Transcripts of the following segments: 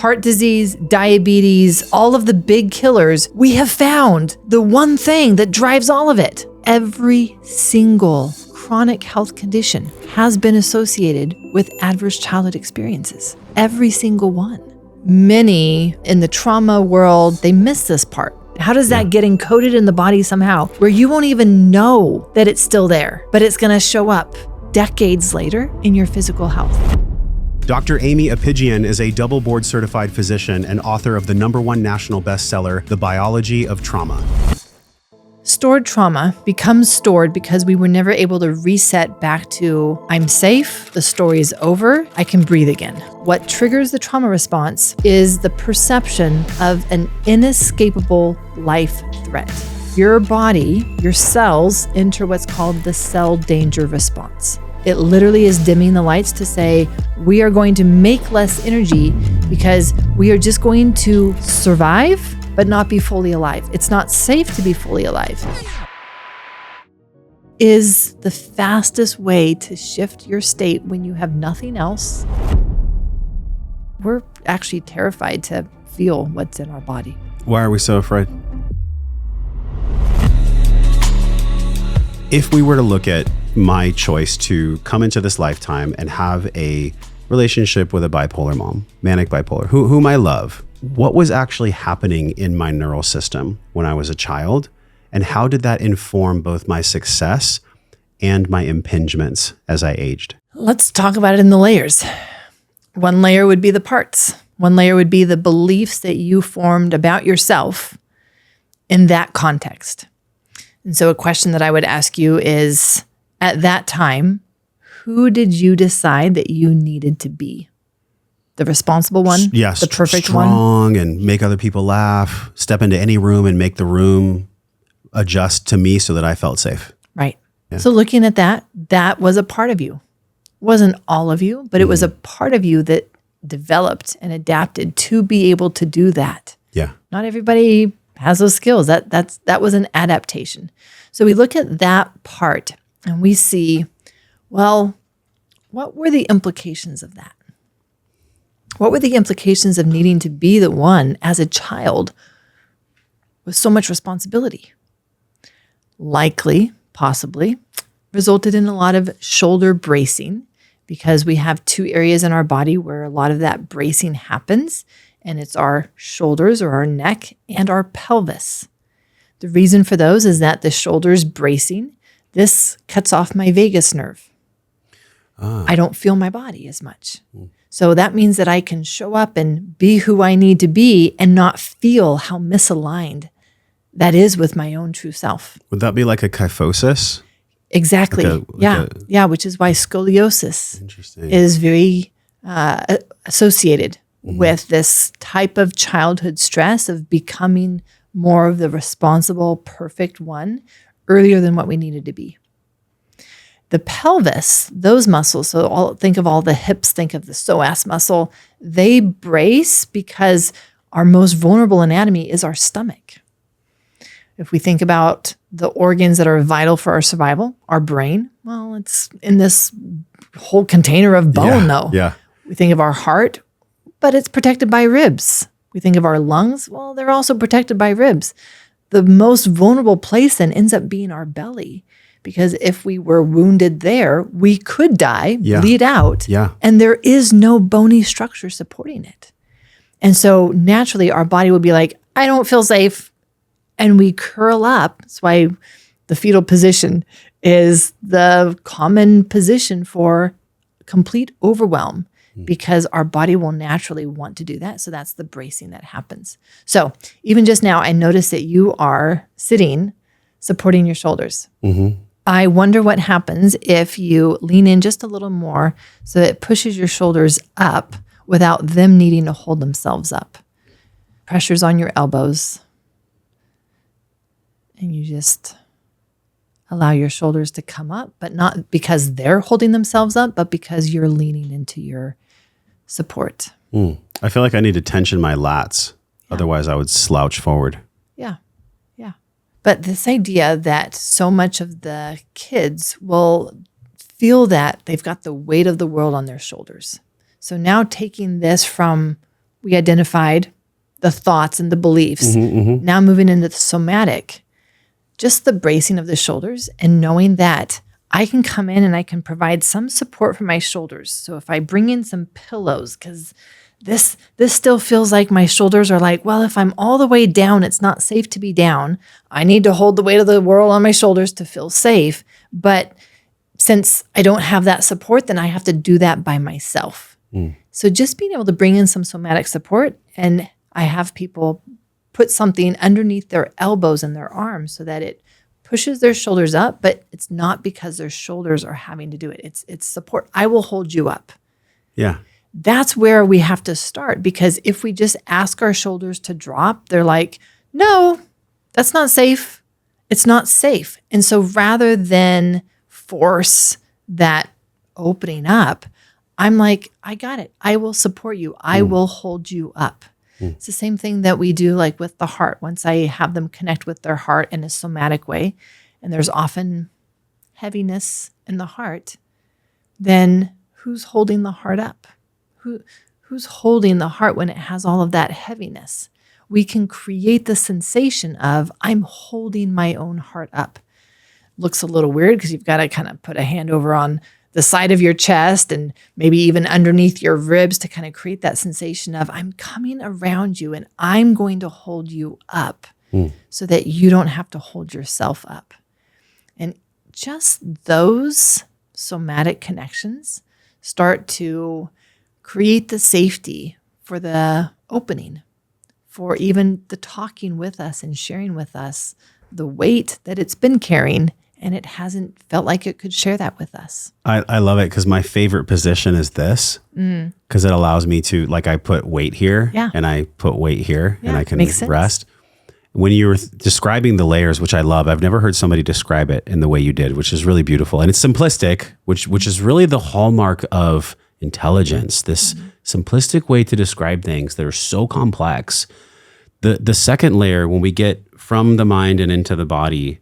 heart disease, diabetes, all of the big killers, we have found the one thing that drives all of it. Every single chronic health condition has been associated with adverse childhood experiences. Every single one. Many in the trauma world, they miss this part. How does that get encoded in the body somehow where you won't even know that it's still there, but it's going to show up decades later in your physical health? Dr. Aimie Apigian is a double board certified physician and author of the #1 national bestseller, The Biology of Trauma. Stored trauma becomes stored because we were never able to reset back to, I'm safe, the story is over, I can breathe again. What triggers the trauma response is the perception of an inescapable life threat. Your body, your cells enter what's called the cell danger response. It literally is dimming the lights to say, we are going to make less energy because we are just going to survive but not be fully alive. It's not safe to be fully alive. Is the fastest way to shift your state when you have nothing else. We're actually terrified to feel what's in our body. Why are we so afraid? If we were to look at my choice to come into this lifetime and have a relationship with a bipolar mom, manic bipolar, whom I love, what was actually happening in my neural system when I was a child? And how did that inform both my success and my impingements as I aged? Let's talk about it in the layers. One layer would be the parts. One layer would be the beliefs that you formed about yourself in that context. And so a question that I would ask you is, at that time, who did you decide that you needed to be? The responsible one? Yes. The perfect one? Strong and make other people laugh, step into any room and make the room adjust to me so that I felt safe. Right. Yeah. So looking at that, that was a part of you. It wasn't all of you, but it was a part of you that developed and adapted to be able to do that. Yeah. Not everybody has those skills. That was an adaptation. So we look at that part and we see, well, what were the implications of that? What were the implications of needing to be the one as a child with so much responsibility? Likely, possibly, resulted in a lot of shoulder bracing because we have two areas in our body where a lot of that bracing happens, and it's our shoulders or our neck and our pelvis. The reason for those is that the shoulders bracing, this cuts off my vagus nerve. I don't feel my body as much. So that means that I can show up and be who I need to be and not feel how misaligned that is with my own true self. Would that be like a kyphosis? Exactly. Yeah, which is why scoliosis is very associated with this type of childhood stress of becoming more of the responsible, perfect one earlier than what we needed to be. The pelvis, those muscles, so think of all the hips, think of the psoas muscle, they brace because our most vulnerable anatomy is our stomach. If we think about the organs that are vital for our survival, our brain, well, it's in this whole container of bone, though. Yeah. We think of our heart, but it's protected by ribs. We think of our lungs, well, they're also protected by ribs. The most vulnerable place then ends up being our belly. Because if we were wounded there, we could die, bleed out, and there is no bony structure supporting it. And so naturally, our body would be like, I don't feel safe. And we curl up. That's why the fetal position is the common position for complete overwhelm, because our body will naturally want to do that. So that's the bracing that happens. So even just now, I noticed that you are sitting, supporting your shoulders. Mm-hmm. I wonder what happens if you lean in just a little more so that it pushes your shoulders up without them needing to hold themselves up. Pressure's on your elbows. And you just allow your shoulders to come up, but not because they're holding themselves up, but because you're leaning into your support. I feel like I need to tension my lats. Otherwise, I would slouch forward. Yeah. But this idea that so much of the kids will feel that they've got the weight of the world on their shoulders. So now taking this from we identified the thoughts and the beliefs. Now moving into the somatic, just the bracing of the shoulders and knowing that I can come in and I can provide some support for my shoulders. So if I bring in some pillows, because this still feels like my shoulders are like, well, if I'm all the way down, it's not safe to be down. I need to hold the weight of the world on my shoulders to feel safe. But since I don't have that support, then I have to do that by myself. So just being able to bring in some somatic support, and I have people put something underneath their elbows and their arms so that it pushes their shoulders up, but it's not because their shoulders are having to do it. It's support. I will hold you up. Yeah. That's where we have to start, because if we just ask our shoulders to drop, they're like, no, that's not safe. It's not safe. And so rather than force that opening up, I'm like, I got it. I will support you. I will hold you up. It's the same thing that we do like with the heart. Once I have them connect with their heart in a somatic way, and there's often heaviness in the heart, then who's holding the heart up? Who's holding the heart when it has all of that heaviness? We can create the sensation of, I'm holding my own heart up. Looks a little weird because you've got to kind of put a hand over on the side of your chest and maybe even underneath your ribs to kind of create that sensation of, I'm coming around you and I'm going to hold you up so that you don't have to hold yourself up. And just those somatic connections start to create the safety for the opening, for even the talking with us and sharing with us the weight that it's been carrying, and it hasn't felt like it could share that with us. I love it because my favorite position is this, because it allows me to, like, I put weight here and I put weight here and I can rest. When you were describing the layers, which I love, I've never heard somebody describe it in the way you did, which is really beautiful. And it's simplistic, which is really the hallmark of intelligence, this simplistic way to describe things that are so complex. The second layer, when we get from the mind and into the body,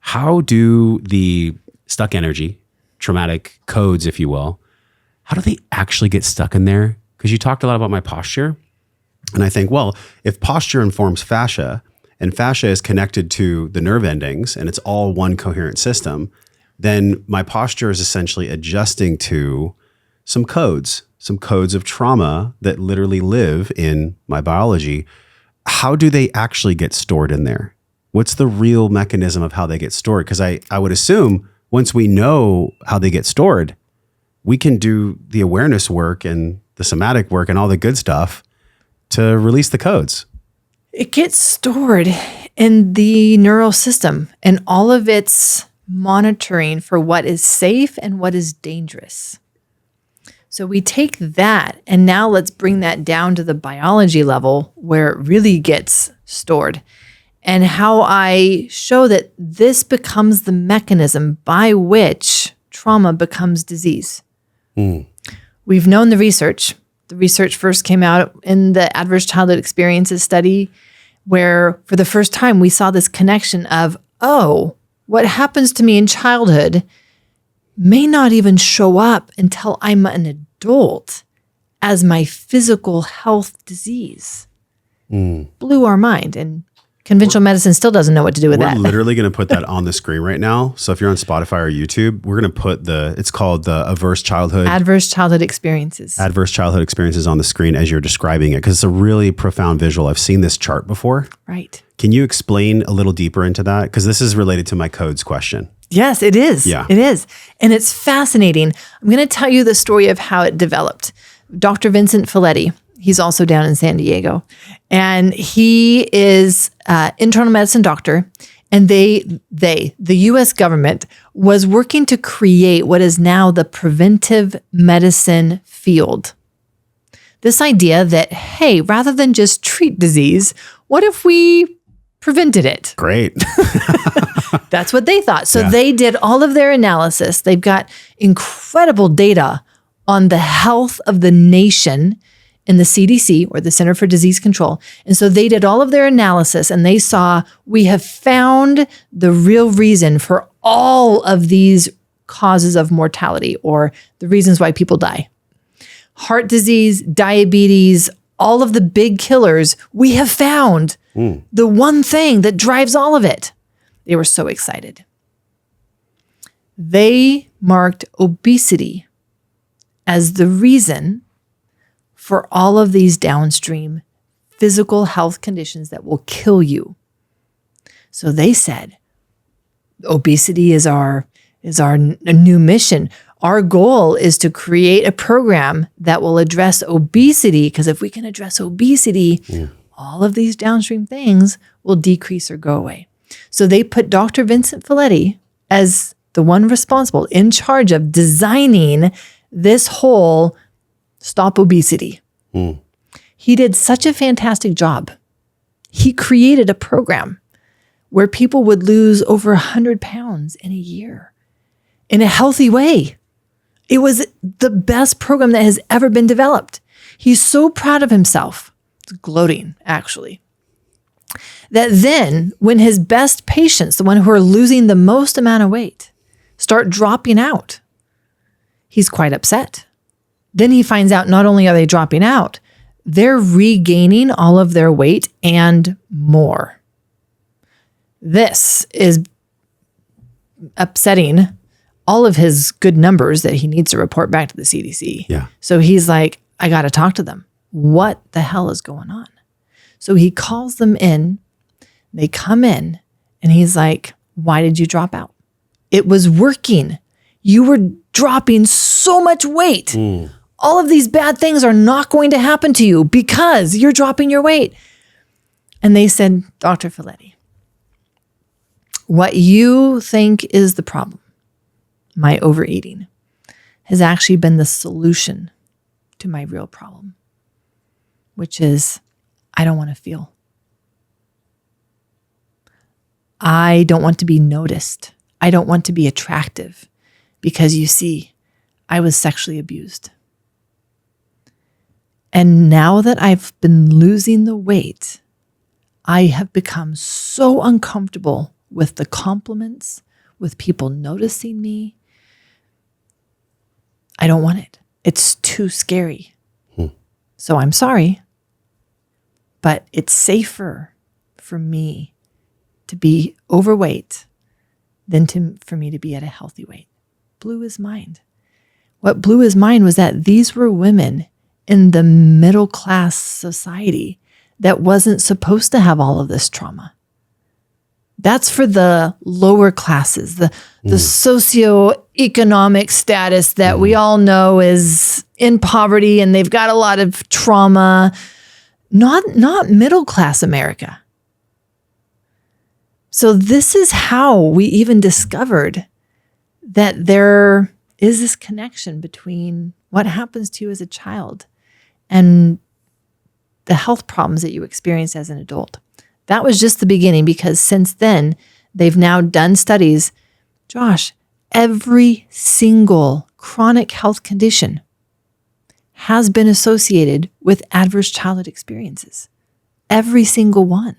how do the stuck energy, traumatic codes, if you will, how do they actually get stuck in there? Because you talked a lot about my posture. And I think, well, if posture informs fascia, and fascia is connected to the nerve endings, and it's all one coherent system, then my posture is essentially adjusting to some codes of trauma that literally live in my biology. How do they actually get stored in there? What's the real mechanism of how they get stored? Because I would assume once we know how they get stored, we can do the awareness work and the somatic work and all the good stuff to release the codes. It gets stored in the neural system and all of its monitoring for what is safe and what is dangerous. So we take that and now let's bring that down to the biology level where it really gets stored. And how I show that this becomes the mechanism by which trauma becomes disease. We've known the research. The research first came out in the Adverse Childhood Experiences study, where for the first time we saw this connection of, oh, what happens to me in childhood may not even show up until I'm an adult as my physical health disease. Blew our mind. And conventional medicine still doesn't know what to do with that. We're literally going to put that on the screen right now. So if you're on Spotify or YouTube, we're going to put it's called the Adverse Childhood Experiences. Adverse Childhood Experiences on the screen as you're describing it, because it's a really profound visual. I've seen this chart before. Right. Can you explain a little deeper into that? Because this is related to my codes question. Yes, it is. Yeah. It is. And it's fascinating. I'm going to tell you the story of how it developed. Dr. Vincent Folletti, he's also down in San Diego, and he is an internal medicine doctor. And the U.S. government was working to create what is now the preventive medicine field. This idea that, hey, rather than just treat disease, what if we prevented it? Great. That's what they thought. So they did all of their analysis. They've got incredible data on the health of the nation in the CDC, or the Center for Disease Control. And so they did all of their analysis and they saw, we have found the real reason for all of these causes of mortality, or the reasons why people die. Heart disease, diabetes, all of the big killers, we have found the one thing that drives all of it. They were so excited. They marked obesity as the reason for all of these downstream physical health conditions that will kill you. So they said, obesity is our new mission. Our goal is to create a program that will address obesity, because if we can address obesity, all of these downstream things will decrease or go away. So they put Dr. Vincent Felitti as the one responsible, in charge of designing this whole stop obesity. He did such a fantastic job. He created a program where people would lose over 100 pounds in a year in a healthy way. It was the best program that has ever been developed. He's so proud of himself. It's gloating, actually. That then, when his best patients, the one who are losing the most amount of weight, start dropping out, he's quite upset. Then he finds out not only are they dropping out, they're regaining all of their weight and more. This is upsetting all of his good numbers that he needs to report back to the CDC. Yeah. So he's like, I got to talk to them. What the hell is going on? So he calls them in. They come in and he's like, why did you drop out? It was working. You were dropping so much weight. All of these bad things are not going to happen to you because you're dropping your weight. And they said, Dr. Felitti, what you think is the problem, my overeating, has actually been the solution to my real problem, which is I don't want to feel. I don't want to be noticed. I don't want to be attractive because, you see, I was sexually abused. And now that I've been losing the weight, I have become so uncomfortable with the compliments, with people noticing me. I don't want it. It's too scary. So I'm sorry, but it's safer for me to be overweight than for me to be at a healthy weight. Blew his mind. What blew his mind was that these were women in the middle class society that wasn't supposed to have all of this trauma. That's for the lower classes, the socioeconomic status that we all know is in poverty and they've got a lot of trauma, not middle class America. So this is how we even discovered that there is this connection between what happens to you as a child and the health problems that you experience as an adult. That was just the beginning, because since then, they've now done studies. Josh, every single chronic health condition has been associated with adverse childhood experiences. Every single one.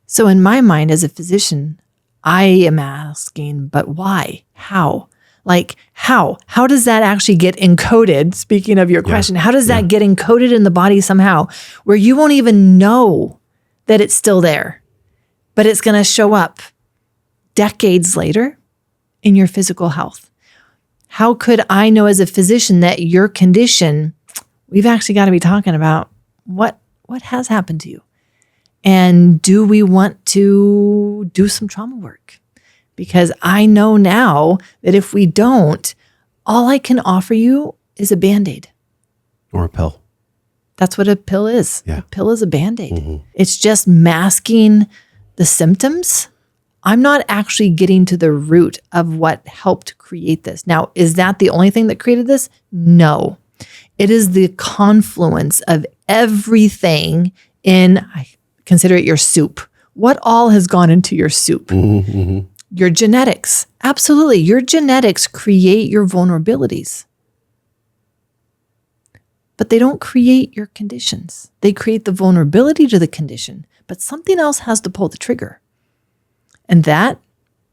So in my mind as a physician, I am asking, but why? How? Like how? How does that actually get encoded? Speaking of your question, how does that get encoded in the body somehow where you won't even know that it's still there, but it's going to show up decades later in your physical health? How could I know as a physician that your condition, we've actually got to be talking about what has happened to you? And do we want to do some trauma work? Because I know now that if we don't, all I can offer you is a Band-Aid. Or a pill. That's what a pill is. Yeah. A pill is a Band-Aid. It's just masking the symptoms. I'm not actually getting to the root of what helped create this. Now, is that the only thing that created this? No. It is the confluence of everything I consider it your soup. What all has gone into your soup? Your genetics. Absolutely. Your genetics create your vulnerabilities. But they don't create your conditions. They create the vulnerability to the condition, but something else has to pull the trigger. And that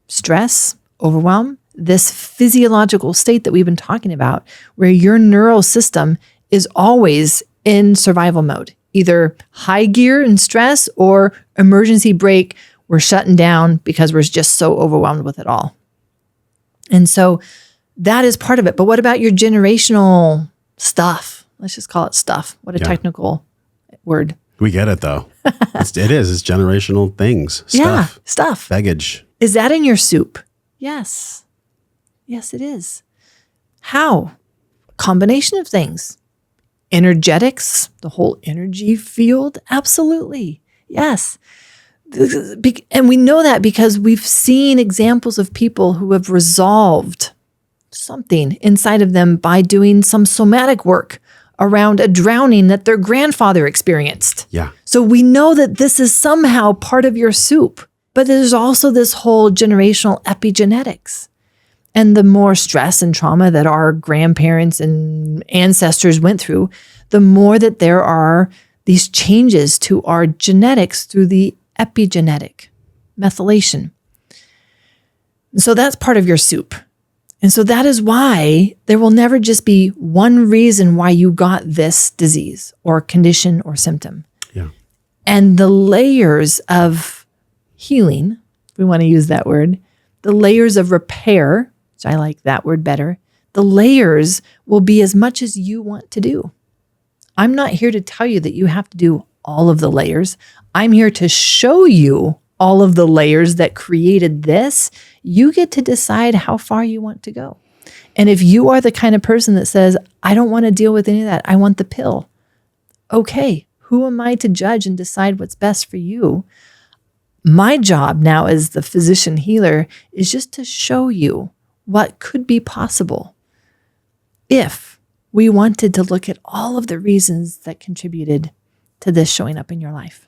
stress, overwhelm, this physiological state that we've been talking about, where your neural system is always in survival mode, either high gear and stress or emergency brake. We're shutting down because we're just so overwhelmed with it all. And so that is part of it. But what about your generational stuff? Let's just call it stuff. What a technical word. We get it though. It's generational things. Stuff. Baggage. Is that in your soup? Yes. Yes, it is. How? A combination of things. Energetics, the whole energy field. Absolutely. Yes. And we know that because we've seen examples of people who have resolved something inside of them by doing some somatic work around a drowning that their grandfather experienced. Yeah. So we know that this is somehow part of your soup, but there's also this whole generational epigenetics. And the more stress and trauma that our grandparents and ancestors went through, the more that there are these changes to our genetics through the epigenetic methylation. So that's part of your soup. And so that is why there will never just be one reason why you got this disease or condition or symptom. Yeah. And the layers of healing, if we want to use that word, the layers of repair, which I like that word better, the layers will be as much as you want to do. I'm not here to tell you that you have to do all of the layers. I'm here to show you all of the layers that created this. You get to decide how far you want to go. And if you are the kind of person that says, I don't want to deal with any of that, I want the pill. Okay, who am I to judge and decide what's best for you? My job now as the physician healer is just to show you what could be possible if we wanted to look at all of the reasons that contributed to this showing up in your life.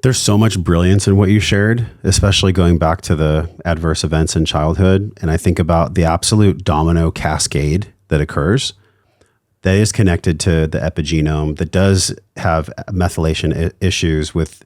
There's so much brilliance in what you shared, especially going back to the adverse events in childhood. And I think about the absolute domino cascade that occurs that is connected to the epigenome, that does have methylation issues with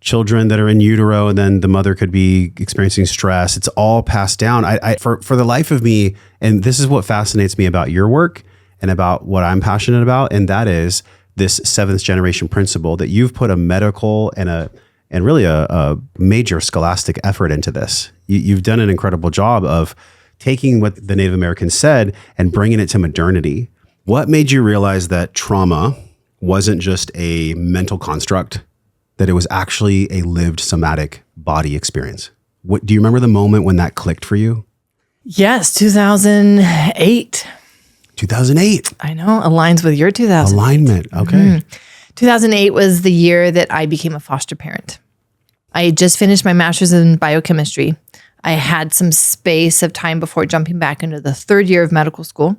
children that are in utero, and then the mother could be experiencing stress. It's all passed down. For the life of me, and this is what fascinates me about your work and about what I'm passionate about, and that is this seventh generation principle that you've put a medical and really a major scholastic effort into this. You've done an incredible job of taking what the Native Americans said and bringing it to modernity. What made you realize that trauma wasn't just a mental construct, that it was actually a lived somatic body experience? Do you remember the moment when that clicked for you? Yes, 2008. 2008. I know, aligns with your 2008. Alignment, okay. 2008 was the year that I became a foster parent. I had just finished my master's in biochemistry. I had some space of time before jumping back into the third year of medical school.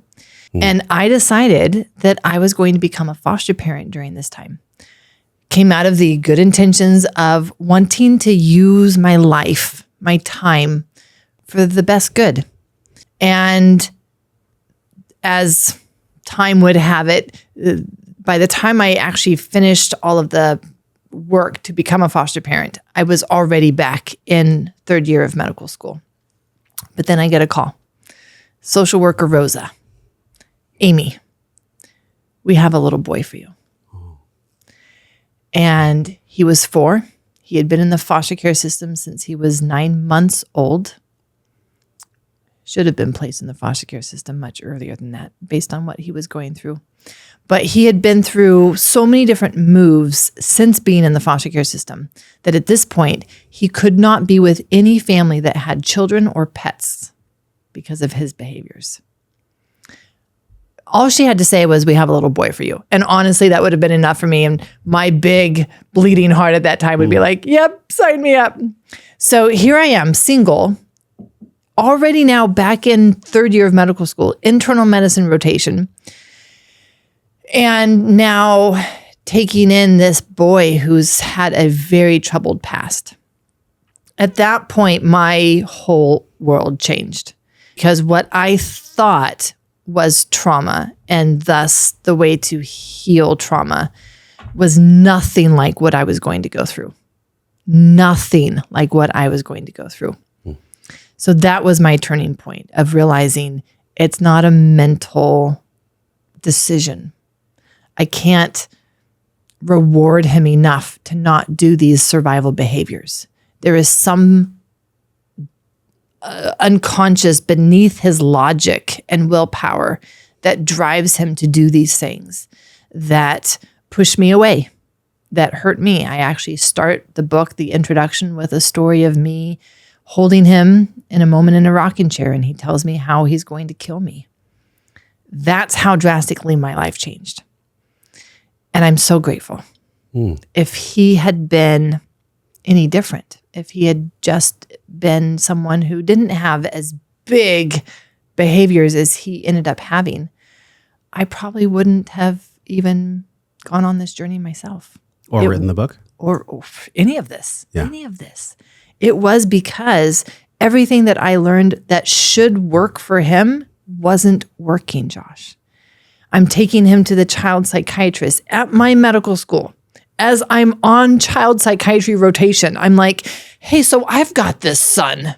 And I decided that I was going to become a foster parent during this time. Came out of the good intentions of wanting to use my life, my time, for the best good. And as time would have it, by the time I actually finished all of the work to become a foster parent, I was already back in third year of medical school. But then I get a call. Social worker Rosa, Aimie, we have a little boy for you. And he was 4. He had been in the foster care system since he was 9 months old. Should have been placed in the foster care system much earlier than that, based on what he was going through. But he had been through so many different moves since being in the foster care system that at this point, he could not be with any family that had children or pets because of his behaviors. All she had to say was, we have a little boy for you. And honestly, that would have been enough for me. And my big bleeding heart at that time would be like, yep, sign me up. So here I am, single, already now back in third year of medical school, internal medicine rotation. And now taking in this boy who's had a very troubled past. At that point, my whole world changed, because what I thought was trauma, and thus the way to heal trauma, was nothing like what I was going to go through. Nothing like what I was going to go through. So that was my turning point of realizing it's not a mental decision. I can't reward him enough to not do these survival behaviors. There is some unconscious beneath his logic and willpower that drives him to do these things that push me away, that hurt me. I actually start the book, the introduction, with a story of me holding him in a moment in a rocking chair, and he tells me how he's going to kill me. That's how drastically my life changed. And I'm so grateful. If he had been any different, if he had just been someone who didn't have as big behaviors as he ended up having, I probably wouldn't have even gone on this journey myself. Or written the book? Or any of this. Yeah. Any of this. It was because everything that I learned that should work for him wasn't working, Josh. I'm taking him to the child psychiatrist at my medical school. As I'm on child psychiatry rotation, I'm like, hey, so I've got this son.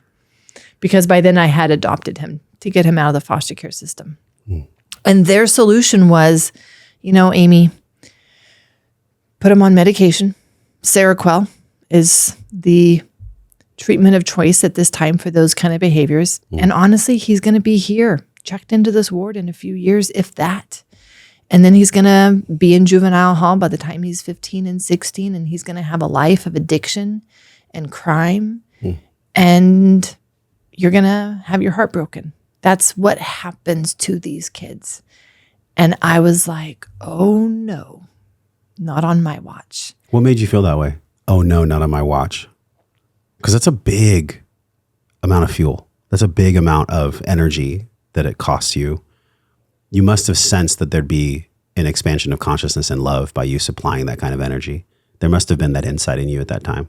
Because by then I had adopted him to get him out of the foster care system. And their solution was, Aimie, put him on medication. Seroquel is the treatment of choice at this time for those kind of behaviors. And honestly, he's going to be here, checked into this ward in a few years, if that. And then he's going to be in juvenile hall by the time he's 15 and 16, and he's going to have a life of addiction and crime. And you're going to have your heart broken. That's what happens to these kids. And I was like, oh no, not on my watch. What made you feel that way? Oh no, not on my watch. Because that's a big amount of fuel. That's a big amount of energy that it costs you. You must have sensed that there'd be an expansion of consciousness and love by you supplying that kind of energy. There must have been that insight in you at that time.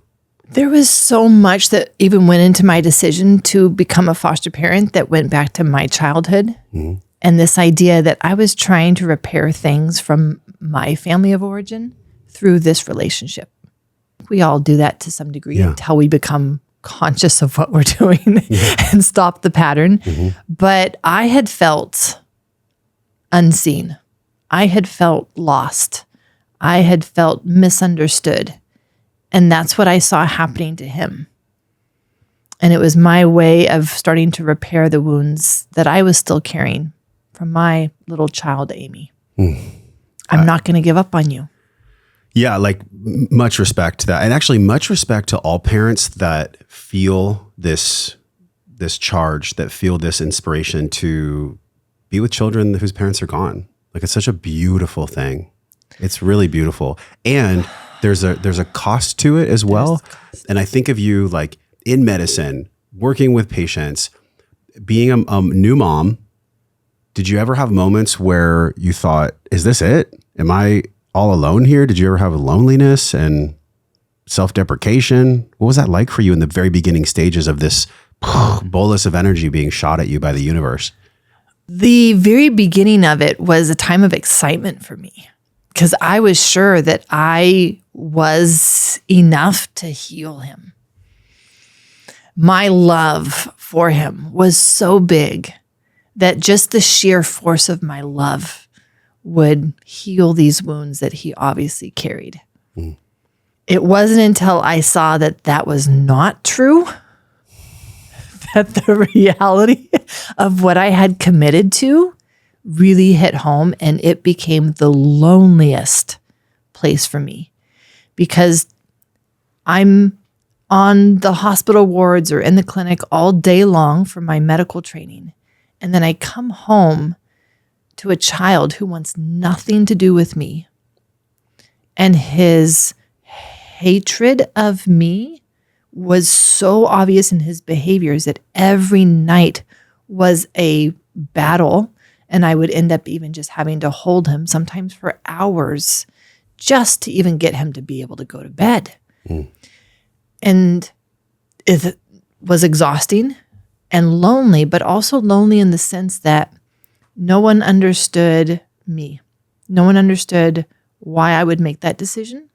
There was so much that even went into my decision to become a foster parent that went back to my childhood. And this idea that I was trying to repair things from my family of origin through this relationship. We all do that to some degree until we become conscious of what we're doing and stop the pattern. But I had felt unseen. I had felt lost. I had felt misunderstood. And that's what I saw happening to him. And it was my way of starting to repair the wounds that I was still carrying from my little child, Aimie. I'm not going to give up on you. Yeah, like much respect to that. And actually much respect to all parents that feel this charge, that feel this inspiration to be with children whose parents are gone. Like, it's such a beautiful thing. It's really beautiful. And there's a cost to it as well. And I think of you like in medicine, working with patients, being a new mom. Did you ever have moments where you thought, is this it? Am I all alone here? Did you ever have a loneliness and self-deprecation? What was that like for you in the very beginning stages of this bolus of energy being shot at you by the universe? The very beginning of it was a time of excitement for me because I was sure that I was enough to heal him. My love for him was so big that just the sheer force of my love would heal these wounds that he obviously carried. It wasn't until I saw that that was not true, that the reality of what I had committed to really hit home, and it became the loneliest place for me because I'm on the hospital wards or in the clinic all day long for my medical training. And then I come home to a child who wants nothing to do with me. And his hatred of me was so obvious in his behaviors that every night was a battle. And I would end up even just having to hold him sometimes for hours just to even get him to be able to go to bed. And it was exhausting and lonely, but also lonely in the sense that no one understood me. No one understood why I would make that decision.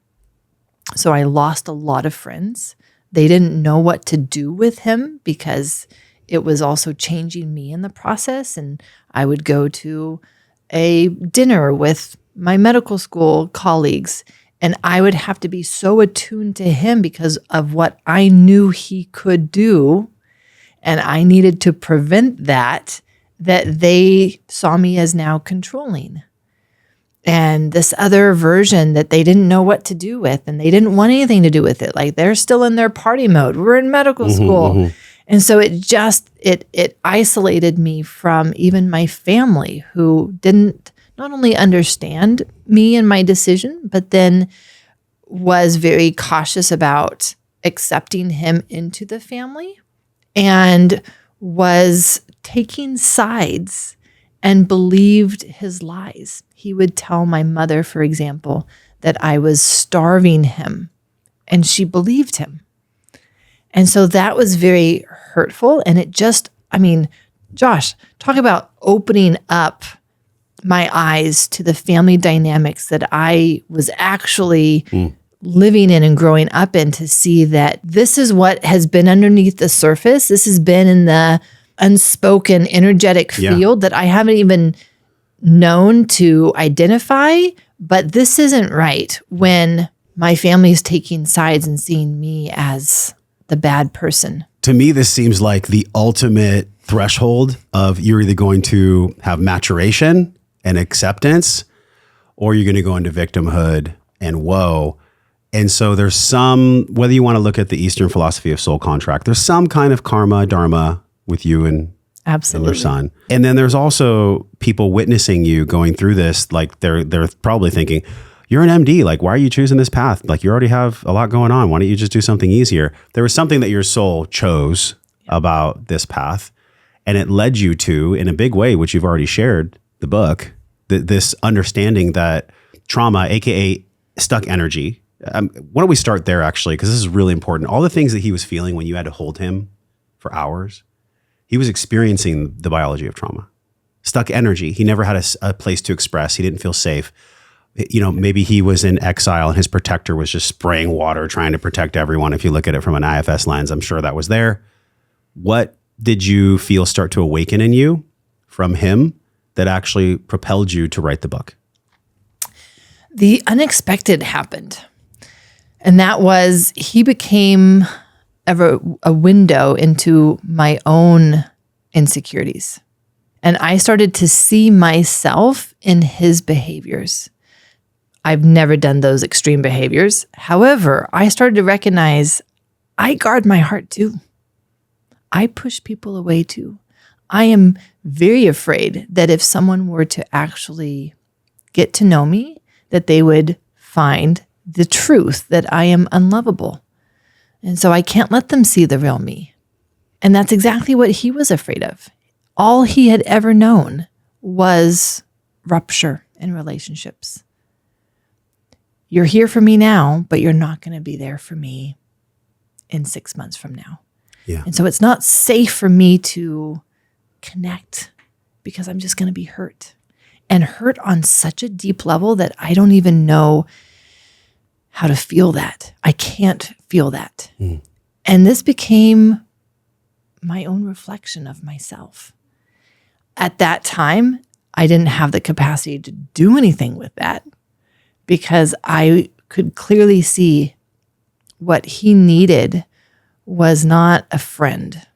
So I lost a lot of friends. They didn't know what to do with him because it was also changing me in the process. And I would go to a dinner with my medical school colleagues, and I would have to be so attuned to him because of what I knew he could do. And I needed to prevent that they saw me as now controlling. And this other version that they didn't know what to do with, and they didn't want anything to do with it. Like they're still in their party mode. We're in medical school. And so it isolated me from even my family, who didn't not only understand me and my decision, but then was very cautious about accepting him into the family, and was taking sides and believed his lies. He would tell my mother, for example, that I was starving him, and she believed him. And so that was very hurtful. And it just, Josh, talk about opening up my eyes to the family dynamics that I was actually living in and growing up in, to see that this is what has been underneath the surface. This has been in the unspoken energetic field that I haven't even known to identify. But this isn't right when my family is taking sides and seeing me as the bad person. To me, this seems like the ultimate threshold of you're either going to have maturation and acceptance, or you're going to go into victimhood and woe. And so there's some, whether you want to look at the Eastern philosophy of soul contract, there's some kind of karma, dharma with you and your son. And then there's also people witnessing you going through this. Like they're probably thinking, you're an MD. Like, why are you choosing this path? Like, you already have a lot going on. Why don't you just do something easier? There was something that your soul chose about this path, and it led you to, in a big way, which you've already shared, the book, this understanding that trauma, AKA stuck energy. Why don't we start there, actually, because this is really important. All the things that he was feeling when you had to hold him for hours, he was experiencing the biology of trauma. Stuck energy. He never had a place to express. He didn't feel safe. You know, maybe he was in exile and his protector was just spraying water, trying to protect everyone. If you look at it from an IFS lens, I'm sure that was there. What did you feel start to awaken in you from him that actually propelled you to write the book? The unexpected happened. And that was, he became a window into my own insecurities. And I started to see myself in his behaviors. I've never done those extreme behaviors. However, I started to recognize I guard my heart too. I push people away too. I am very afraid that if someone were to actually get to know me, that they would find the truth that I am unlovable. And so I can't let them see the real me. And that's exactly what he was afraid of. All he had ever known was rupture in relationships. You're here for me now, but you're not going to be there for me in 6 months from now. Yeah. And so it's not safe for me to connect because I'm just going to be hurt, and hurt on such a deep level that I don't even know how to feel that. I can't feel that. And this became my own reflection of myself. At that time, I didn't have the capacity to do anything with that, because I could clearly see what he needed was not a friend.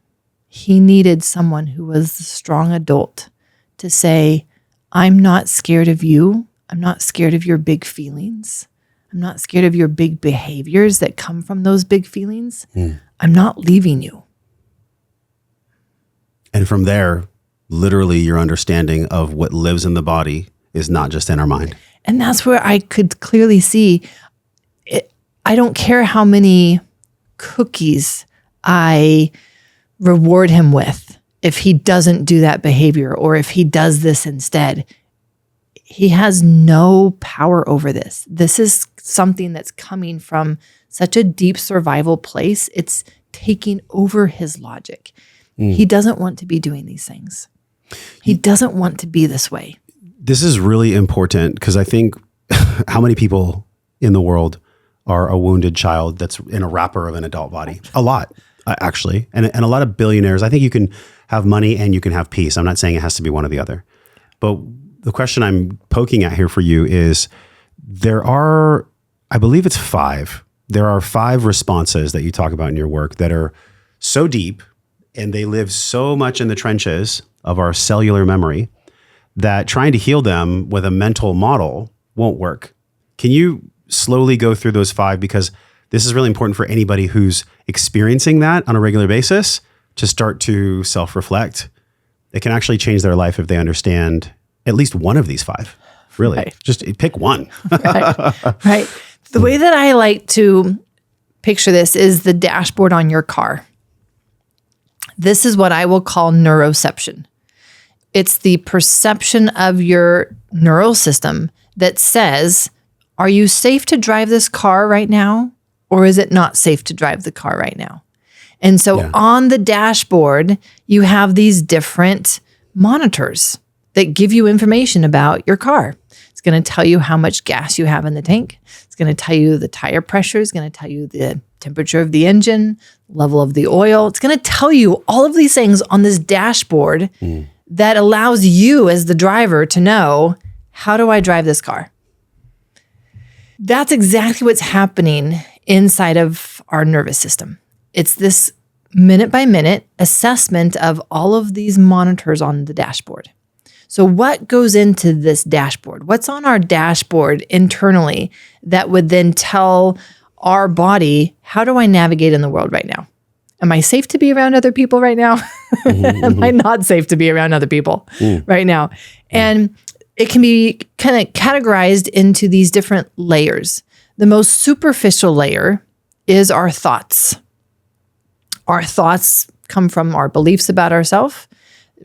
He needed someone who was a strong adult to say, I'm not scared of you. I'm not scared of your big feelings. I'm not scared of your big behaviors that come from those big feelings. I'm not leaving you. And from there, literally your understanding of what lives in the body is not just in our mind. And that's where I could clearly see it. I don't care how many cookies I reward him with if he doesn't do that behavior, or if he does this instead. He has no power over this. This is something that's coming from such a deep survival place. It's taking over his logic. He doesn't want to be doing these things. He doesn't want to be this way. This is really important, because I think how many people in the world are a wounded child that's in a wrapper of an adult body? A lot, actually. And a lot of billionaires. I think you can have money and you can have peace. I'm not saying it has to be one or the other. But the question I'm poking at here for you is there are, I believe it's 5. There are 5 responses that you talk about in your work that are so deep and they live so much in the trenches of our cellular memory that trying to heal them with a mental model won't work. Can you slowly go through those 5? Because this is really important for anybody who's experiencing that on a regular basis to start to self-reflect. It can actually change their life if they understand at least one of these 5. Really, Right. Just pick one. Right. The way that I like to picture this is the dashboard on your car. This is what I will call neuroception. It's the perception of your neural system that says, are you safe to drive this car right now? Or is it not safe to drive the car right now? And so on the dashboard, you have these different monitors that give you information about your car. It's going to tell you how much gas you have in the tank. It's going to tell you the tire pressure. It's going to tell you the temperature of the engine, level of the oil. It's going to tell you all of these things on this dashboard that allows you as the driver to know, how do I drive this car? That's exactly what's happening inside of our nervous system. It's this minute by minute assessment of all of these monitors on the dashboard. So what goes into this dashboard? What's on our dashboard internally that would then tell our body, how do I navigate in the world right now? Am I safe to be around other people right now? Am I not safe to be around other people right now? And it can be kind of categorized into these different layers. The most superficial layer is our thoughts. Our thoughts come from our beliefs about ourselves,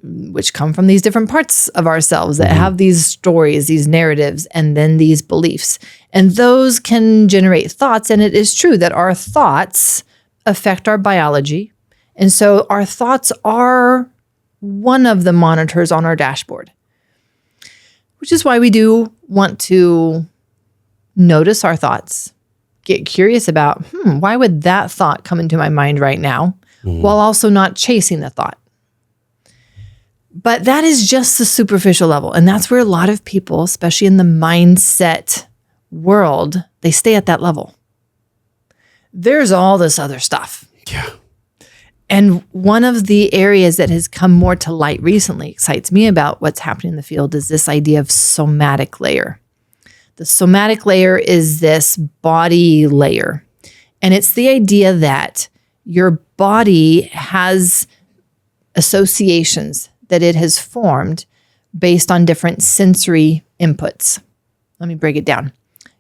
which come from these different parts of ourselves that have these stories, these narratives, and then these beliefs. And those can generate thoughts. And it is true that our thoughts affect our biology. And so our thoughts are one of the monitors on our dashboard, which is why we do want to notice our thoughts, get curious about, why would that thought come into my mind right now, while also not chasing the thought. But that is just the superficial level. And that's where a lot of people, especially in the mindset world, they stay at that level. There's all this other stuff. Yeah. And one of the areas that has come more to light recently, excites me about what's happening in the field, is this idea of somatic layer. The somatic layer is this body layer. And it's the idea that your body has associations that it has formed based on different sensory inputs. Let me break it down.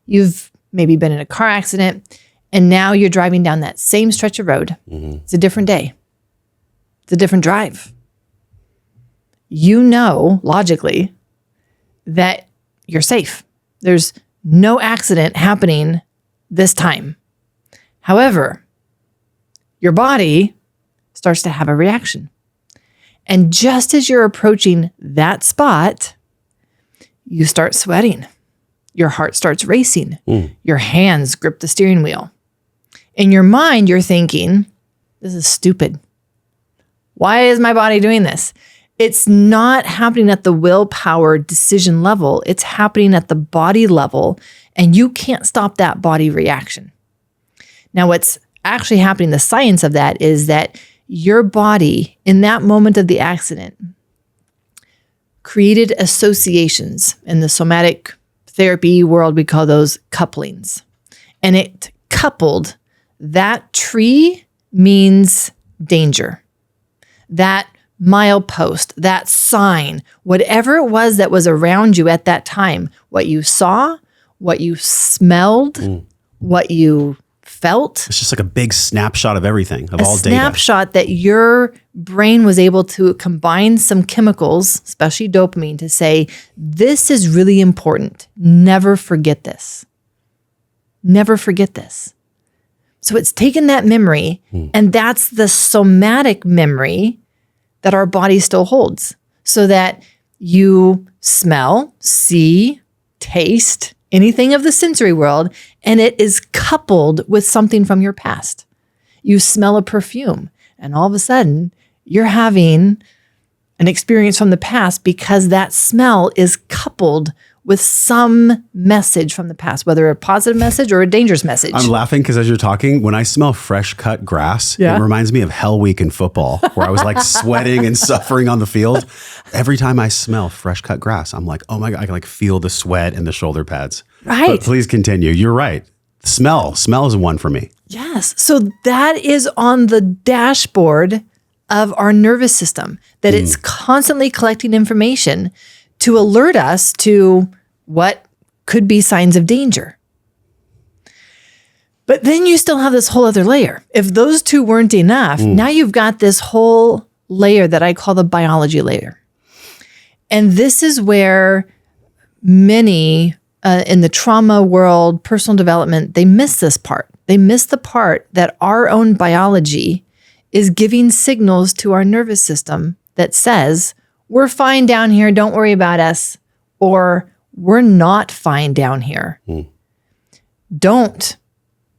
You've maybe been in a car accident, and now you're driving down that same stretch of road. It's a different day. It's a different drive. You know, logically, that you're safe. There's no accident happening this time. However, your body starts to have a reaction. And just as you're approaching that spot, you start sweating. Your heart starts racing. Your hands grip the steering wheel. In your mind, you're thinking, this is stupid. Why is my body doing this? It's not happening at the willpower decision level. It's happening at the body level, and you can't stop that body reaction. Now, what's actually happening, the science of that is that your body, in that moment of the accident, created associations. In the somatic therapy world, we call those couplings. And it coupled that tree means danger. That milepost, that sign, whatever it was that was around you at that time, what you saw, what you smelled, what you felt. It's just like a big snapshot of everything, of all data. A snapshot that your brain was able to combine some chemicals, especially dopamine, to say, this is really important. Never forget this. Never forget this. So it's taken that memory, and that's the somatic memory that our body still holds, so that you smell, see, taste, anything of the sensory world, and it is coupled with something from your past. You smell a perfume, and all of a sudden, you're having an experience from the past because that smell is coupled with some message from the past, whether a positive message or a dangerous message. I'm laughing because as you're talking, when I smell fresh cut grass, Yeah. it reminds me of Hell Week in football, where I was like sweating and suffering on the field. Every time I smell fresh cut grass, I'm like, oh my God, I can like feel the sweat in the shoulder pads. Right. But please continue. You're right. Smell is one for me. Yes. So that is on the dashboard of our nervous system, that it's constantly collecting information to alert us to what could be signs of danger. But then you still have this whole other layer. If those two weren't enough, now you've got this whole layer that I call the biology layer. And this is where many in the trauma world, personal development, they miss this part. They miss the part that our own biology is giving signals to our nervous system that says, we're fine down here, don't worry about us, or we're not fine down here. Don't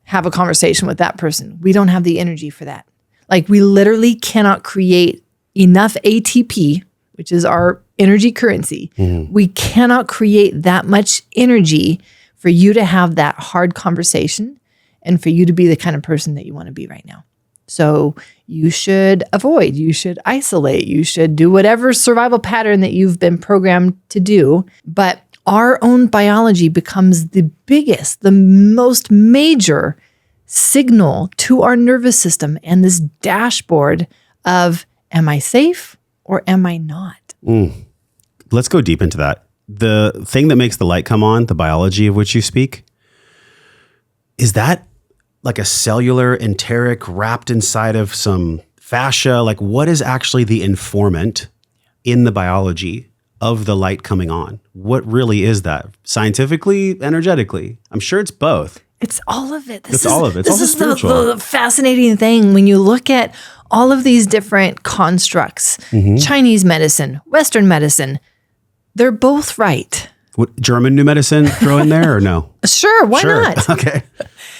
have a conversation with that person. We don't have the energy for that. Like we literally cannot create enough ATP, which is our energy currency. We cannot create that much energy for you to have that hard conversation and for you to be the kind of person that you want to be right now. So you should avoid, you should isolate, you should do whatever survival pattern that you've been programmed to do. But our own biology becomes the biggest, the most major signal to our nervous system and this dashboard of, am I safe or am I not? Let's go deep into that. The thing that makes the light come on, the biology of which you speak, is that like a cellular enteric wrapped inside of some fascia? Like what is actually the informant in the biology of the light coming on? What really is that? Scientifically, energetically? I'm sure it's both. It's all of it. It's all of it. It's This also is spiritual. the fascinating thing when you look at all of these different constructs, Chinese medicine, Western medicine, they're both right. What, German new medicine throw in there or no? Sure, why not? Okay.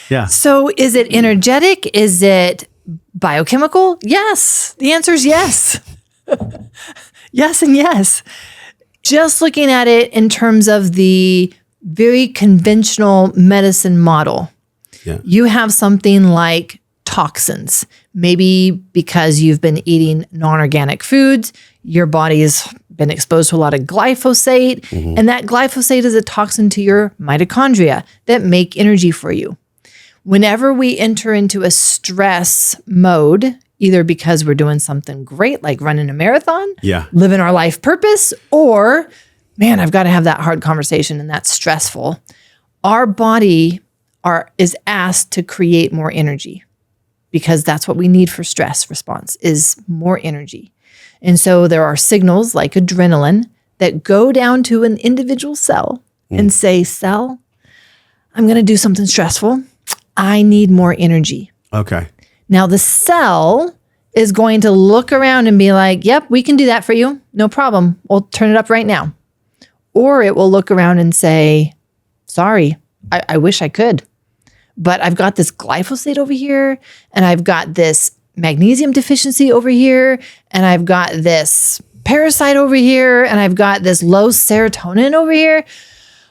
Yeah. So is it energetic? Is it biochemical? Yes. The answer is yes. Yes and yes. Just looking at it in terms of the very conventional medicine model, you have something like toxins. Maybe because you've been eating non-organic foods, your body's been exposed to a lot of glyphosate, and that glyphosate is a toxin to your mitochondria that make energy for you. Whenever we enter into a stress mode, either because we're doing something great, like running a marathon, living our life purpose, or, man, I've got to have that hard conversation and that's stressful, our body is asked to create more energy because that's what we need for stress response is more energy. And so there are signals like adrenaline that go down to an individual cell and say, cell, I'm going to do something stressful. I need more energy. Okay. Now the cell is going to look around and be like, yep, we can do that for you. No problem. We'll turn it up right now. Or it will look around and say, sorry, I wish I could, but I've got this glyphosate over here and I've got this magnesium deficiency over here and I've got this parasite over here and I've got this low serotonin over here.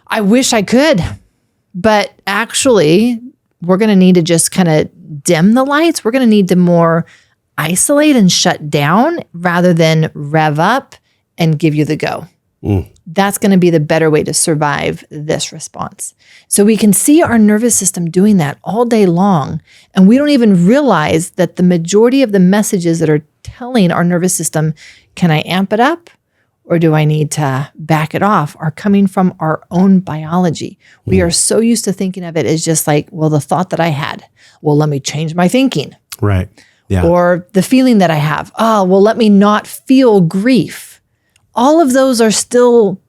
I wish I could, but actually we're going to need to just kind of dim the lights. We're going to need to more isolate and shut down rather than rev up and give you the go. That's going to be the better way to survive this response. So we can see our nervous system doing that all day long, and we don't even realize that the majority of the messages that are telling our nervous system, can I amp it up or do I need to back it off, are coming from our own biology. We are so used to thinking of it as just like, well, the thought that I had, well, let me change my thinking. Right. Yeah. Or the feeling that I have, oh, well, let me not feel grief. All of those are still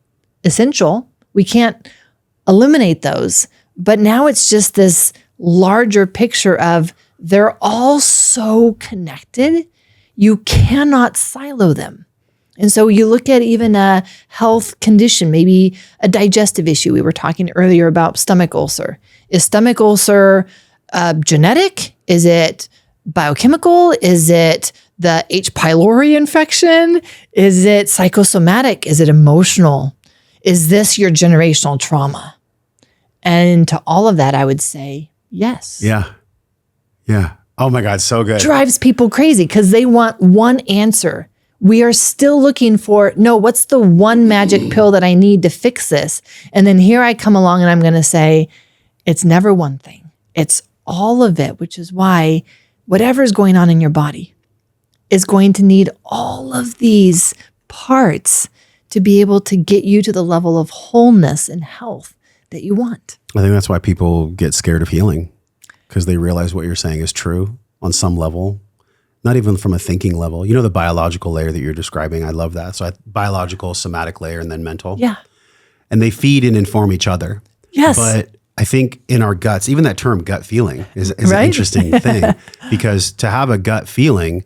essential. We can't eliminate those. But now it's just this larger picture of they're all so connected. You cannot silo them. And so you look at even a health condition, maybe a digestive issue. We were talking earlier about stomach ulcer. Is stomach ulcer genetic? Is it biochemical? Is it the H. pylori infection? Is it psychosomatic? Is it emotional? Is this your generational trauma? And to all of that, I would say yes. Yeah. Yeah. Oh my God, so good. Drives people crazy because they want one answer. We are still looking for, no, what's the one magic pill that I need to fix this? And then here I come along and I'm going to say, it's never one thing. It's all of it, which is why whatever is going on in your body is going to need all of these parts to be able to get you to the level of wholeness and health that you want. I think that's why people get scared of healing, because they realize what you're saying is true on some level, not even from a thinking level. You know, the biological layer that you're describing, I love that. So biological, somatic layer, and then mental. Yeah. And they feed and inform each other. Yes. But I think in our guts, even that term gut feeling is Right? an interesting thing, because to have a gut feeling,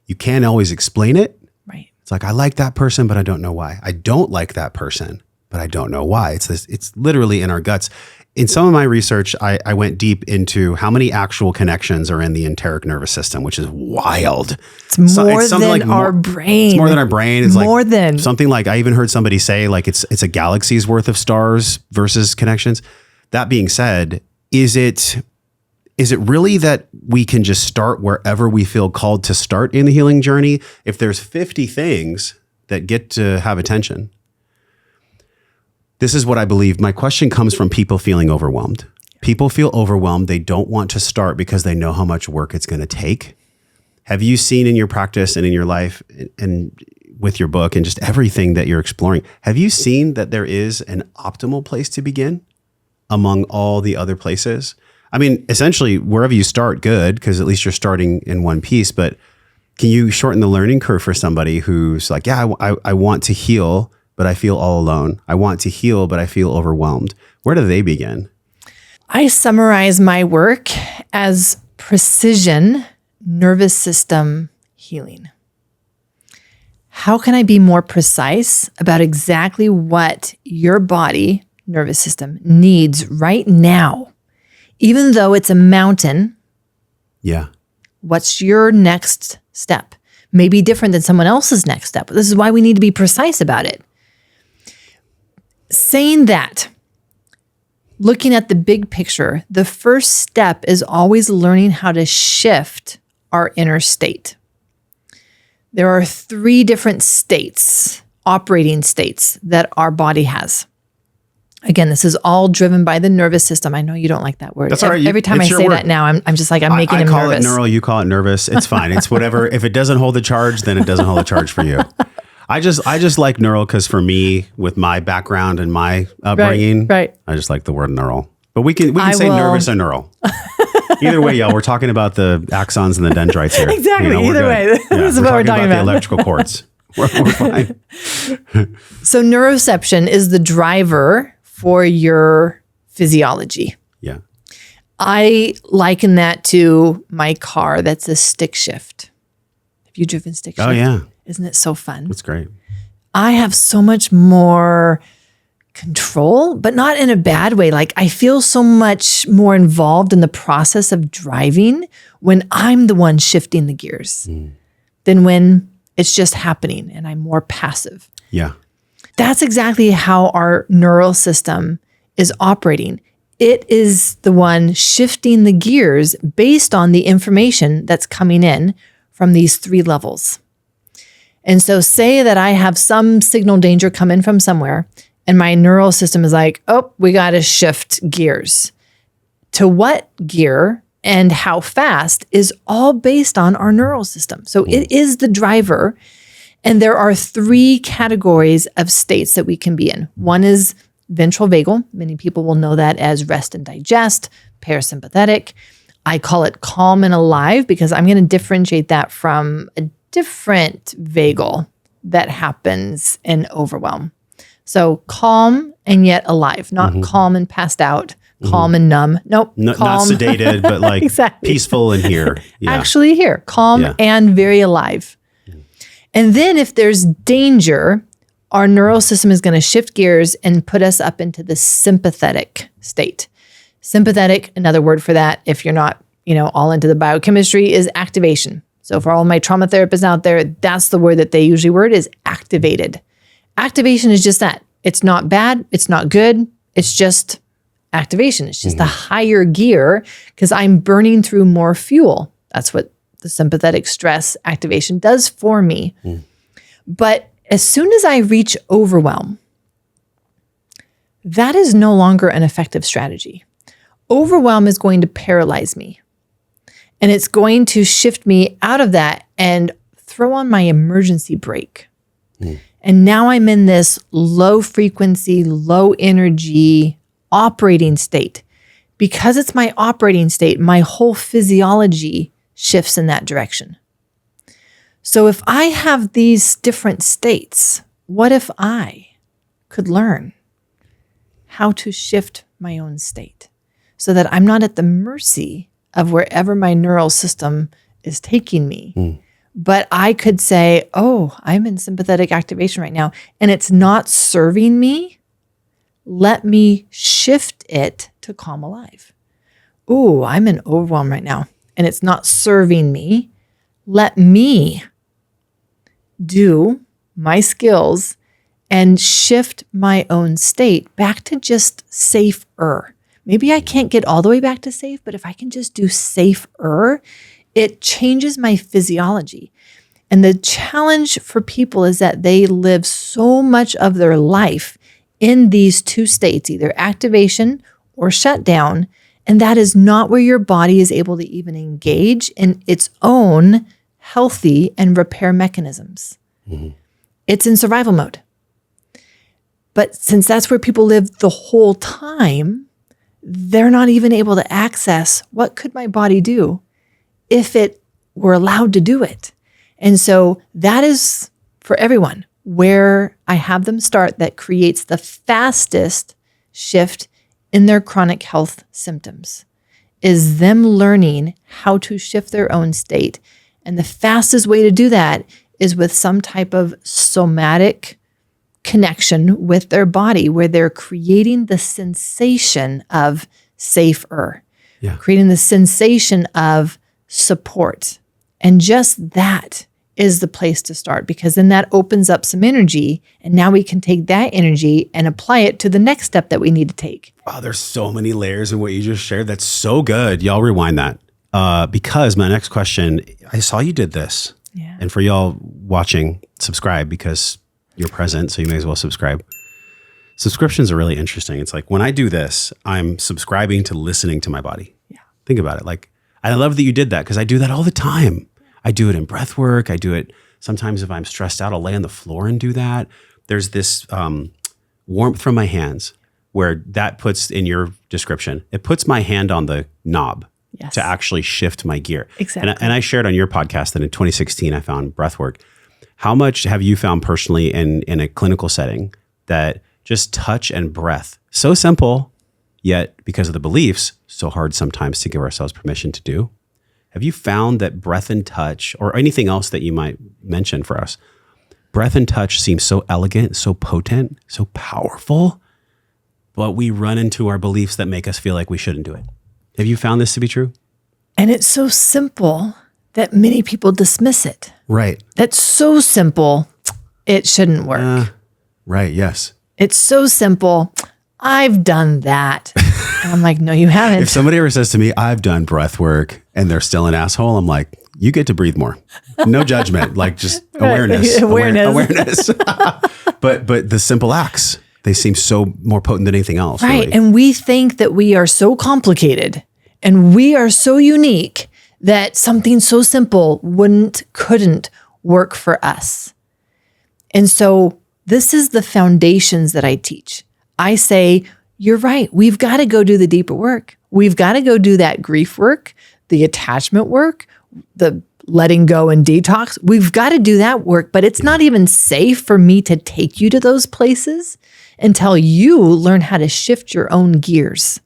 you can't always explain it. Right. It's like, I like that person, but I don't know why. I don't like that person, but I don't know why. It's literally in our guts. In some of my research, I went deep into how many actual connections are in the enteric nervous system, which is wild. It's more than our brain. It's more than our brain. It's more like than something like, I even heard somebody say like it's a galaxy's worth of stars versus connections. That being said, is it really that we can just start wherever we feel called to start in the healing journey? If there's 50 things that get to have attention, this is what I believe. My question comes from people feeling overwhelmed. People feel overwhelmed. They don't want to start because they know how much work it's going to take. Have you seen in your practice and in your life and with your book and just everything that you're exploring, have you seen that there is an optimal place to begin among all the other places? I mean, essentially, wherever you start, good, because at least you're starting in one piece. But can you shorten the learning curve for somebody who's like, yeah, I want to heal, but I feel all alone. I want to heal, but I feel overwhelmed. Where do they begin? I summarize my work as precision nervous system healing. How can I be more precise about exactly what your body, nervous system, needs right now? Even though it's a mountain, Yeah. what's your next step? Maybe different than someone else's next step. This is why we need to be precise about it. Saying that, looking at the big picture, the first step is always learning how to shift our inner state. There are 3 different states, operating states, that our body has. Again, this is all driven by the nervous system. I know you don't like that word. That's all right. Every time I say that now, I'm just like, I'm making him nervous. I call it neural, you call it nervous. It's fine. It's whatever. If it doesn't hold the charge, then it doesn't hold the charge for you. I just like neural because for me, with my background and my upbringing, right. I just like the word neural. But we can say nervous or neural. Either way, y'all, we're talking about the axons and the dendrites here. Exactly. Either way, this is what we're talking about. The electrical cords. We're fine. So neuroception is the driver for your physiology. Yeah. I liken that to my car that's a stick shift. Have you driven stick shift? Oh, yeah. Isn't it so fun? That's great. I have so much more control, but not in a bad way. Like I feel so much more involved in the process of driving when I'm the one shifting the gears than when it's just happening and I'm more passive. Yeah. That's exactly how our neural system is operating. It is the one shifting the gears based on the information that's coming in from these 3 levels. And so say that I have some signal danger come in from somewhere and my neural system is like, oh, we got to shift gears. To what gear and how fast is all based on our neural system. So it is the driver. And there are 3 categories of states that we can be in. One is ventral vagal. Many people will know that as rest and digest, parasympathetic. I call it calm and alive because I'm going to differentiate that from a different vagal that happens in overwhelm. So calm and yet alive, not calm and passed out, calm and numb. Nope. Not calm. sedated, but like Exactly. peaceful and here. Yeah. Actually here, calm and very alive. And then if there's danger, our neural system is going to shift gears and put us up into the sympathetic state. Sympathetic, another word for that, if you're not, all into the biochemistry, is activation. So for all my trauma therapists out there, that's the word that they usually word is activated. Activation is just that. It's not bad. It's not good. It's just activation. It's just a higher gear because I'm burning through more fuel. That's what the sympathetic stress activation does for me. But as soon as I reach overwhelm, that is no longer an effective strategy. Overwhelm is going to paralyze me. And it's going to shift me out of that and throw on my emergency brake. And now I'm in this low frequency, low energy operating state. Because it's my operating state, my whole physiology shifts in that direction. So if I have these different states, what if I could learn how to shift my own state so that I'm not at the mercy of wherever my neural system is taking me? But I could say, oh, I'm in sympathetic activation right now, and it's not serving me. Let me shift it to calm alive. Ooh, I'm in overwhelm right now, and it's not serving me. Let me do my skills and shift my own state back to just safer. Maybe I can't get all the way back to safe, but if I can just do safer, it changes my physiology. And the challenge for people is that they live so much of their life in these two states, either activation or shutdown, and that is not where your body is able to even engage in its own healthy and repair mechanisms. It's in survival mode. But since that's where people live the whole time, they're not even able to access what could my body do if it were allowed to do it. And so that is for everyone where I have them start that creates the fastest shift in their chronic health symptoms is them learning how to shift their own state. And the fastest way to do that is with some type of somatic connection with their body where they're creating the sensation of safer, creating the sensation of support. And just that is the place to start because then that opens up some energy and now we can take that energy and apply it to the next step that we need to take. Wow, there's so many layers in what you just shared. That's so good. Y'all rewind that because my next question, I saw you did this. Yeah. And for y'all watching, subscribe because you're present, so you may as well subscribe. Subscriptions are really interesting. It's like when I do this, I'm subscribing to listening to my body. Yeah. Think about it. Like, I love that you did that because I do that all the time. I do it in breath work. I do it sometimes if I'm stressed out, I'll lay on the floor and do that. There's this warmth from my hands where that puts in your description, it puts my hand on the knob to actually shift my gear. Exactly. And I shared on your podcast that in 2016, I found breath work. How much have you found personally in a clinical setting that just touch and breath, so simple, yet because of the beliefs, so hard sometimes to give ourselves permission to do? Have you found that breath and touch, or anything else that you might mention for us, breath and touch seems so elegant, so potent, so powerful, but we run into our beliefs that make us feel like we shouldn't do it? Have you found this to be true? And it's so simple that many people dismiss it. Right. That's so simple, it shouldn't work. Right, yes. It's so simple, I've done that. And I'm like, no, you haven't. If somebody ever says to me, I've done breath work, and they're still an asshole, I'm like, you get to breathe more. No judgment, like just awareness. Awareness. But the simple acts, they seem so more potent than anything else. Right. Really. And we think that we are so complicated and we are so unique that something so simple couldn't work for us. And so this is the foundations that I teach. I say, you're right. We've got to go do the deeper work. We've got to go do that grief work, the attachment work, the letting go and detox. We've got to do that work, but it's not even safe for me to take you to those places until you learn how to shift your own gears.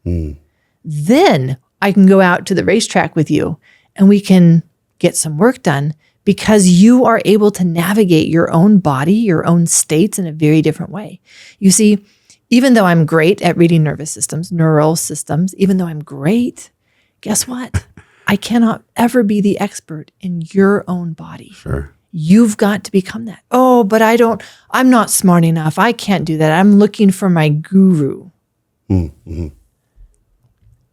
Then I can go out to the racetrack with you and we can get some work done because you are able to navigate your own body, your own states in a very different way. You see, even though I'm great at reading nervous systems, neural systems, even though I'm great, guess what? I cannot ever be the expert in your own body. Sure. You've got to become that. Oh, but I'm not smart enough. I can't do that. I'm looking for my guru. Mm-hmm.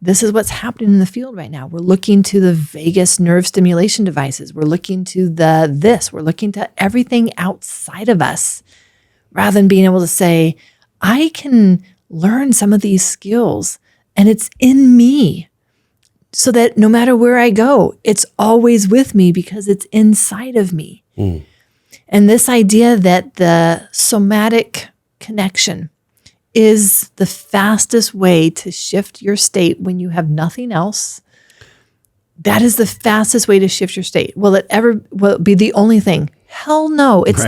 This is what's happening in the field right now. We're looking to the vagus nerve stimulation devices. We're looking to we're looking to everything outside of us rather than being able to say, I can learn some of these skills and it's in me so that no matter where I go, it's always with me because it's inside of me. Mm. And this idea that the somatic connection is the fastest way to shift your state when you have nothing else. That is the fastest way to shift your state. Will it be the only thing? Hell no. It's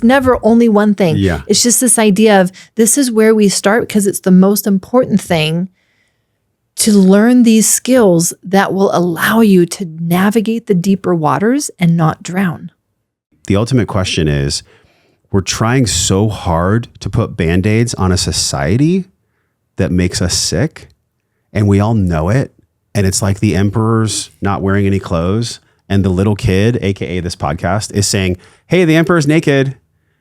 never only one thing. Yeah. It's just this idea of this is where we start because it's the most important thing to learn these skills that will allow you to navigate the deeper waters and not drown. The ultimate question is, we're trying so hard to put Band-Aids on a society that makes us sick, and we all know it. And it's like the emperor's not wearing any clothes, and the little kid, AKA this podcast, is saying, hey, the emperor's naked.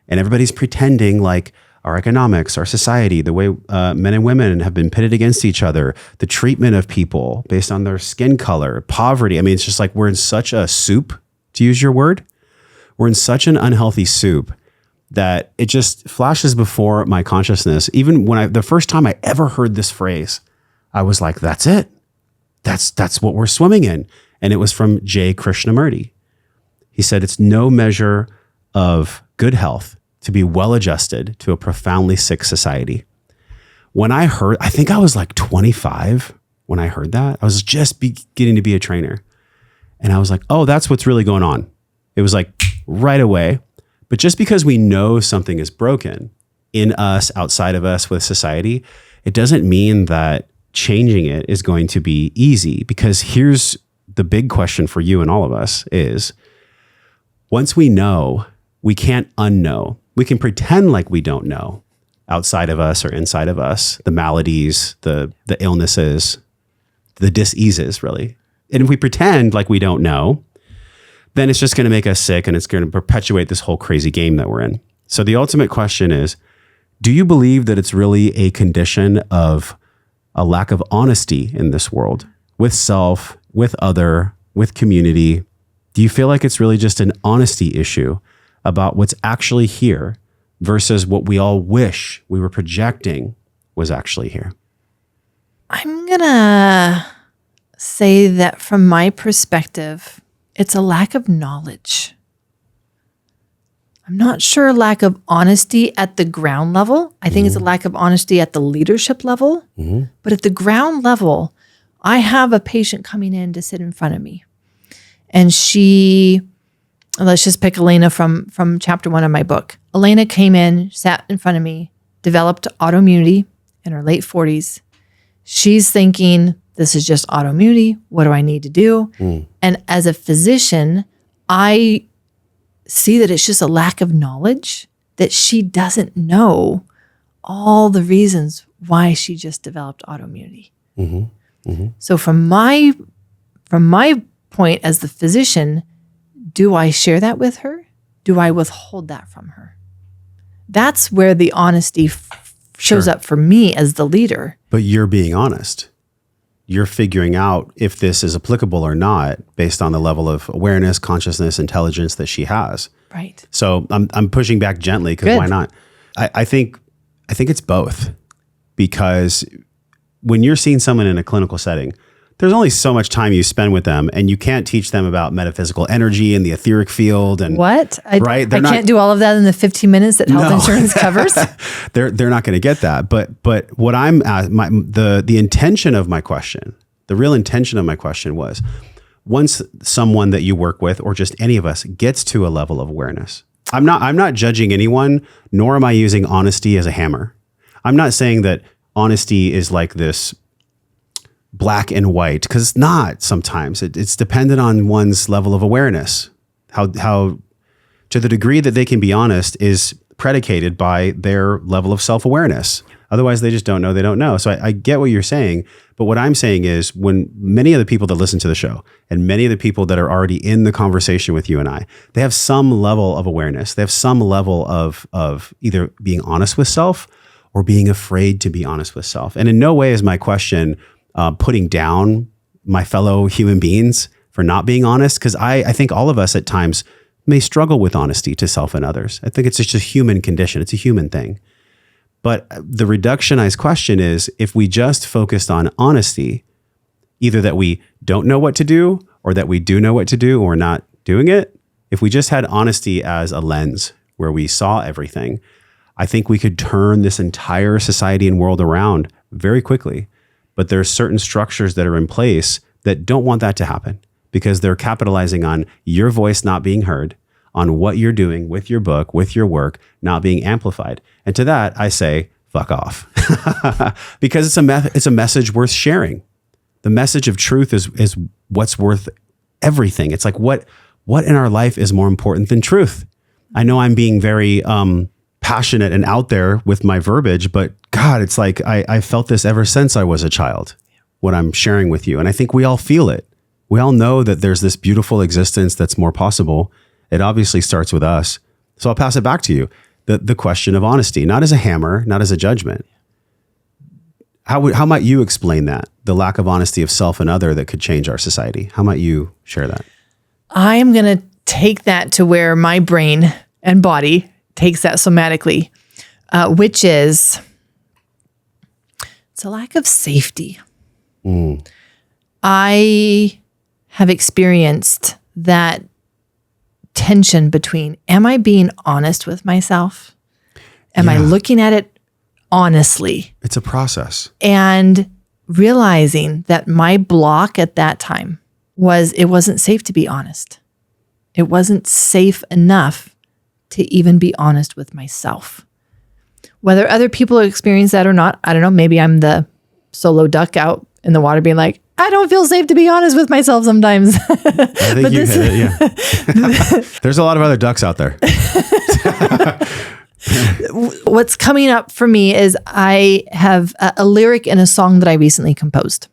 And everybody's pretending like our economics, our society, the way men and women have been pitted against each other, the treatment of people based on their skin color, poverty. I mean, it's just like we're in such a soup, to use your word. We're in such an unhealthy soup that it just flashes before my consciousness. Even when the first time I ever heard this phrase, I was like, that's it. That's what we're swimming in. And it was from J. Krishnamurti. He said, it's no measure of good health to be well-adjusted to a profoundly sick society. When I think I was like 25 when I heard that. I was just beginning to be a trainer. And I was like, oh, that's what's really going on. It was like right away. But just because we know something is broken in us, outside of us, with society, it doesn't mean that changing it is going to be easy. Because here's the big question for you and all of us is, once we know, we can't unknow. We can pretend like we don't know outside of us or inside of us, the maladies, the illnesses, the diseases, really. And if we pretend like we don't know, then it's just going to make us sick and it's going to perpetuate this whole crazy game that we're in. So the ultimate question is, do you believe that it's really a condition of a lack of honesty in this world with self, with other, with community? Do you feel like it's really just an honesty issue about what's actually here versus what we all wish we were projecting was actually here? I'm going to say that from my perspective, it's a lack of knowledge. I'm not sure lack of honesty at the ground level. I think it's a lack of honesty at the leadership level. Mm-hmm. But at the ground level, I have a patient coming in to sit in front of me. And let's just pick Elena from chapter 1 of my book. Elena came in, sat in front of me, developed autoimmunity in her late 40s. She's thinking, this is just autoimmunity. What do I need to do? And as a physician, I see that it's just a lack of knowledge, that she doesn't know all the reasons why she just developed autoimmunity. Mm-hmm. Mm-hmm. So from my point as the physician, do I share that with her? Do I withhold that from her? That's where the honesty shows up for me as the leader. But you're being honest. You're figuring out if this is applicable or not based on the level of awareness, consciousness, intelligence that she has. Right. So I'm pushing back gently because why not? I think it's both, because when you're seeing someone in a clinical setting, there's only so much time you spend with them, and you can't teach them about metaphysical energy and the etheric field. And what? Right? I can't do all of that in the 15 minutes that health insurance covers. They're not going to get that. But what the intention of my question, the real intention of my question was, once someone that you work with, or just any of us, gets to a level of awareness, I'm not judging anyone, nor am I using honesty as a hammer. I'm not saying that honesty is like this black and white, because it's not. Sometimes it's dependent on one's level of awareness. How to the degree that they can be honest is predicated by their level of self-awareness. Otherwise, they just don't know they don't know. So I get what you're saying. But what I'm saying is when many of the people that listen to the show and many of the people that are already in the conversation with you and I, they have some level of awareness. They have some level of either being honest with self or being afraid to be honest with self. And in no way is my question putting down my fellow human beings for not being honest, because I think all of us at times may struggle with honesty to self and others. I think it's just a human condition. It's a human thing. But the reductionized question is, if we just focused on honesty, either that we don't know what to do or that we do know what to do or not doing it, if we just had honesty as a lens where we saw everything, I think we could turn this entire society and world around very quickly. But there's certain structures that are in place that don't want that to happen because they're capitalizing on your voice not being heard, on what you're doing with your book, with your work, not being amplified. And to that, I say, fuck off. Because it's a message worth sharing. The message of truth is what's worth everything. It's like, what in our life is more important than truth? I know I'm being very passionate and out there with my verbiage, but God, it's like I felt this ever since I was a child, what I'm sharing with you. And I think we all feel it. We all know that there's this beautiful existence that's more possible. It obviously starts with us. So I'll pass it back to you. The question of honesty, not as a hammer, not as a judgment. How might you explain that? The lack of honesty of self and other that could change our society. How might you share that? I am going to take that to where my brain and body takes that somatically, which is it's a lack of safety. I have experienced that tension between, am I being honest with myself? Am I looking at it honestly? It's a process. And realizing that my block at that time was it wasn't safe to be honest. It wasn't safe enough to even be honest with myself. Whether other people experience that or not, I don't know. Maybe I'm the solo duck out in the water being like, I don't feel safe to be honest with myself sometimes. I think you hit it, yeah. There's a lot of other ducks out there. What's coming up for me is I have a lyric in a song that I recently composed.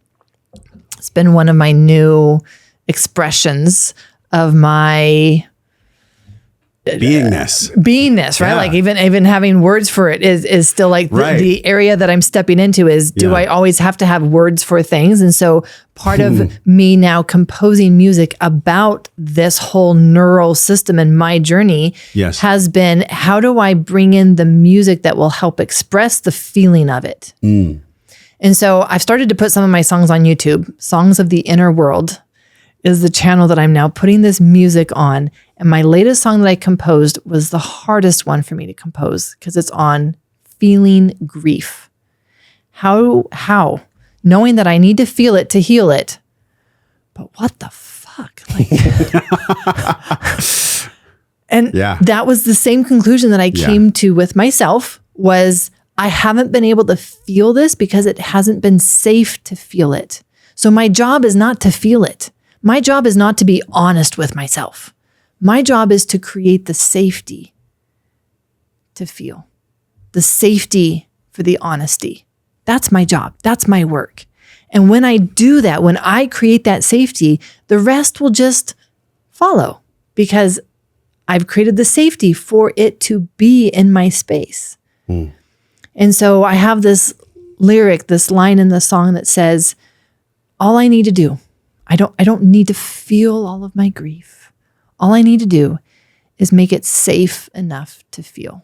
It's been one of my new expressions of my beingness, right? Yeah. Like even having words for it is still like the area that I'm stepping into is, do I always have to have words for things? And so part of me now composing music about this whole neural system and my journey has been, how do I bring in the music that will help express the feeling of it? And so I've started to put some of my songs on YouTube. Songs of the Inner World is the channel that I'm now putting this music on. And my latest song that I composed was the hardest one for me to compose because it's on feeling grief. How? Knowing that I need to feel it to heal it. But what the fuck? And that was the same conclusion that I came to with myself was I haven't been able to feel this because it hasn't been safe to feel it. So my job is not to feel it. My job is not to be honest with myself. My job is to create the safety to feel, the safety for the honesty. That's my job. That's my work. And when I do that, when I create that safety, the rest will just follow because I've created the safety for it to be in my space. And so I have this lyric, this line in the song that says, all I need to do, I don't need to feel all of my grief. All I need to do is make it safe enough to feel.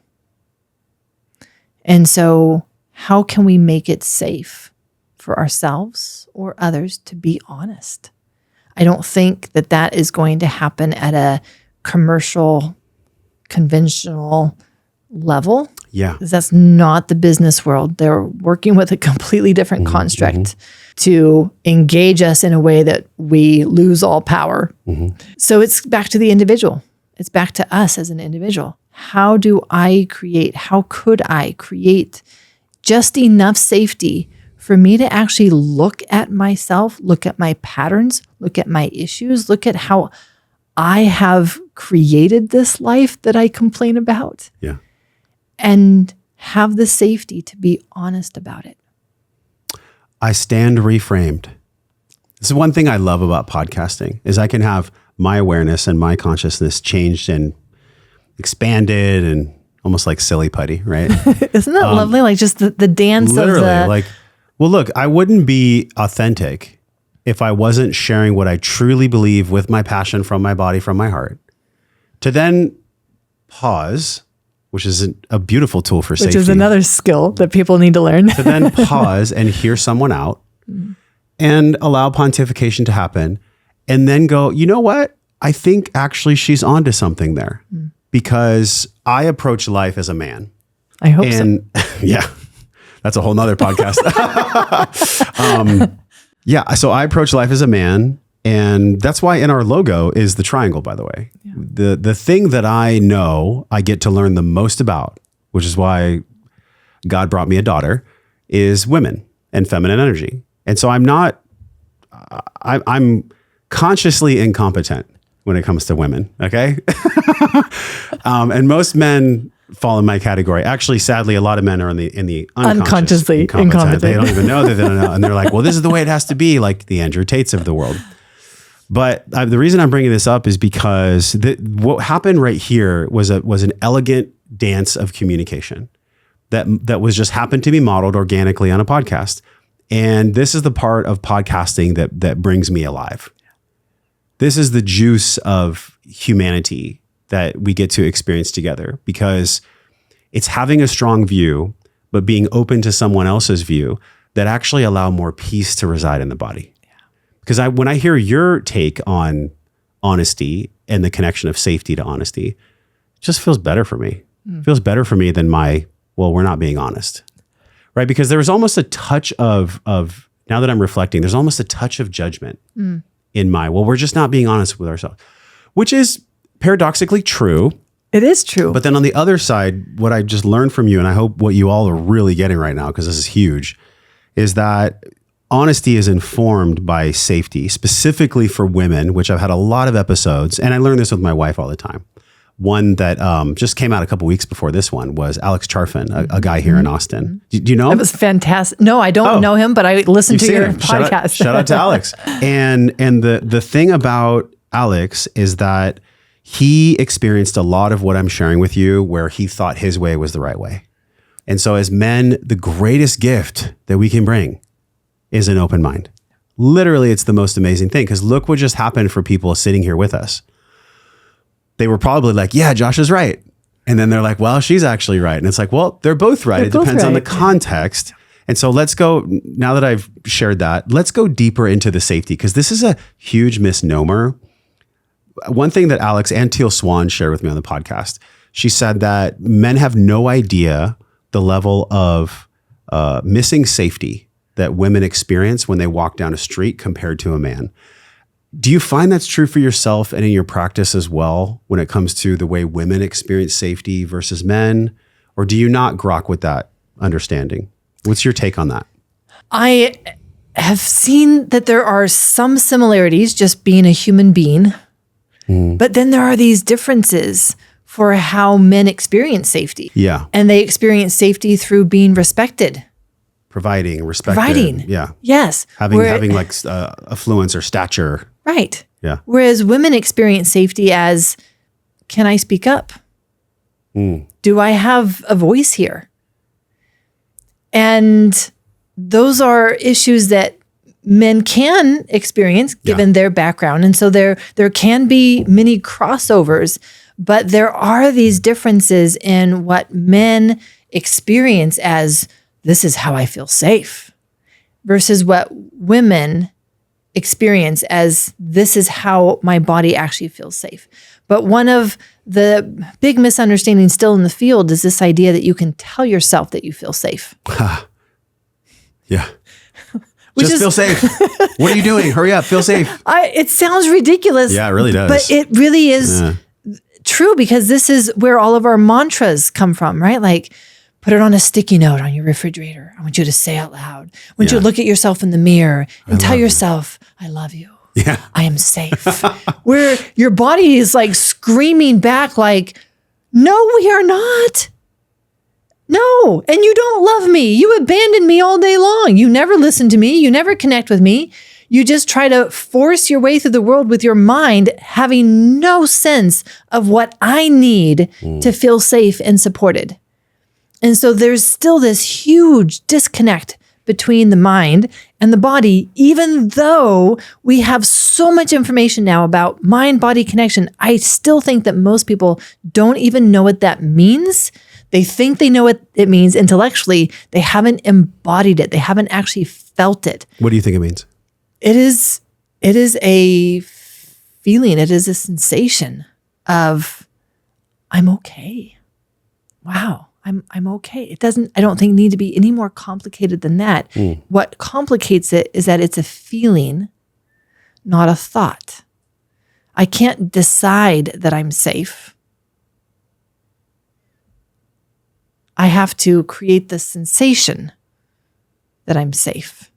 And so how can we make it safe for ourselves or others to be honest? I don't think that is going to happen at a commercial, conventional level. Yeah. Because that's not the business world. They're working with a completely different construct to engage us in a way that we lose all power. So it's back to the individual. It's back to us as an individual. How could I create just enough safety for me to actually look at myself, look at my patterns, look at my issues, look at how I have created this life that I complain about? Yeah. and have the safety to be honest about it. I stand reframed. This is one thing I love about podcasting is I can have my awareness and my consciousness changed and expanded and almost like silly putty, right? Isn't that lovely? Like just the dance literally, of the... like, well, look, I wouldn't be authentic if I wasn't sharing what I truly believe with my passion from my body, from my heart, to then pause, which is a beautiful tool for safety. Which is another skill that people need to learn. To then pause and hear someone out and allow pontification to happen and then go, you know what? I think actually she's onto something there because I approach life as a man. I hope so. Yeah, that's a whole nother podcast. Yeah. So I approach life as a man. And that's why in our logo is the triangle, by the way. Yeah. The thing that I know I get to learn the most about, which is why God brought me a daughter, is women and feminine energy. And so I'm consciously incompetent when it comes to women. Okay. And most men fall in my category. Actually, sadly, a lot of men are in the unconsciously incompetent. They don't even know that they don't know. And they're like, well, this is the way it has to be, like the Andrew Tates of the world. But the reason I'm bringing this up is because what happened right here was an elegant dance of communication that was just happened to be modeled organically on a podcast. And this is the part of podcasting that brings me alive. This is the juice of humanity that we get to experience together because it's having a strong view, but being open to someone else's view that actually allow more peace to reside in the body. Because when I hear your take on honesty and the connection of safety to honesty, it just feels better for me. It feels better for me than we're not being honest, right? Because there was almost a touch of now that I'm reflecting, there's almost a touch of judgment in we're just not being honest with ourselves, which is paradoxically true. It is true. But then on the other side, what I just learned from you, and I hope what you all are really getting right now, because this is huge, is that honesty is informed by safety, specifically for women, which I've had a lot of episodes. And I learned this with my wife all the time. One that just came out a couple weeks before this one was Alex Charfin, a guy here in Austin. Do you know him? It was fantastic. No, I don't know him, but I listened to your podcast. Shout out to Alex. And the thing about Alex is that he experienced a lot of what I'm sharing with you where he thought his way was the right way. And so as men, the greatest gift that we can bring is an open mind. Literally, it's the most amazing thing because look what just happened for people sitting here with us. They were probably like, yeah, Josh is right. And then they're like, well, she's actually right. And it's like, well, they're both right. It depends on the context. And so let's go, now that I've shared that, let's go deeper into the safety because this is a huge misnomer. One thing that Alex and Teal Swan shared with me on the podcast, she said that men have no idea the level of missing safety that women experience when they walk down a street compared to a man. Do you find that's true for yourself and in your practice as well when it comes to the way women experience safety versus men? Or do you not grok with that understanding? What's your take on that? I have seen that there are some similarities just being a human being, but then there are these differences for how men experience safety. Yeah. And they experience safety through being respected. Providing. Yeah. Yes. Having like affluence or stature. Right. Yeah. Whereas women experience safety as, can I speak up? Do I have a voice here? And those are issues that men can experience given their background. And so there can be many crossovers, but there are these differences in what men experience as this is how I feel safe versus what women experience as this is how my body actually feels safe. But one of the big misunderstandings still in the field is this idea that you can tell yourself that you feel safe. Yeah. Feel safe. What are you doing? Hurry up. Feel safe. It sounds ridiculous. Yeah, it really does. But it really is true because this is where all of our mantras come from, right? Like, put it on a sticky note on your refrigerator. I want you to say out loud. I want you to look at yourself in the mirror and tell yourself, I love you. Yeah. I am safe. Where your body is like screaming back like, no, we are not. No, and you don't love me. You abandon me all day long. You never listen to me. You never connect with me. You just try to force your way through the world with your mind, having no sense of what I need to feel safe and supported. And so there's still this huge disconnect between the mind and the body, even though we have so much information now about mind-body connection. I still think that most people don't even know what that means. They think they know what it means intellectually. They haven't embodied it. They haven't actually felt it. What do you think it means? It is a feeling. It is a sensation of, I'm okay. Wow. I'm okay. It doesn't, I don't think, need to be any more complicated than that. What complicates it is that it's a feeling, not a thought. I can't decide that I'm safe. I have to create the sensation that I'm safe.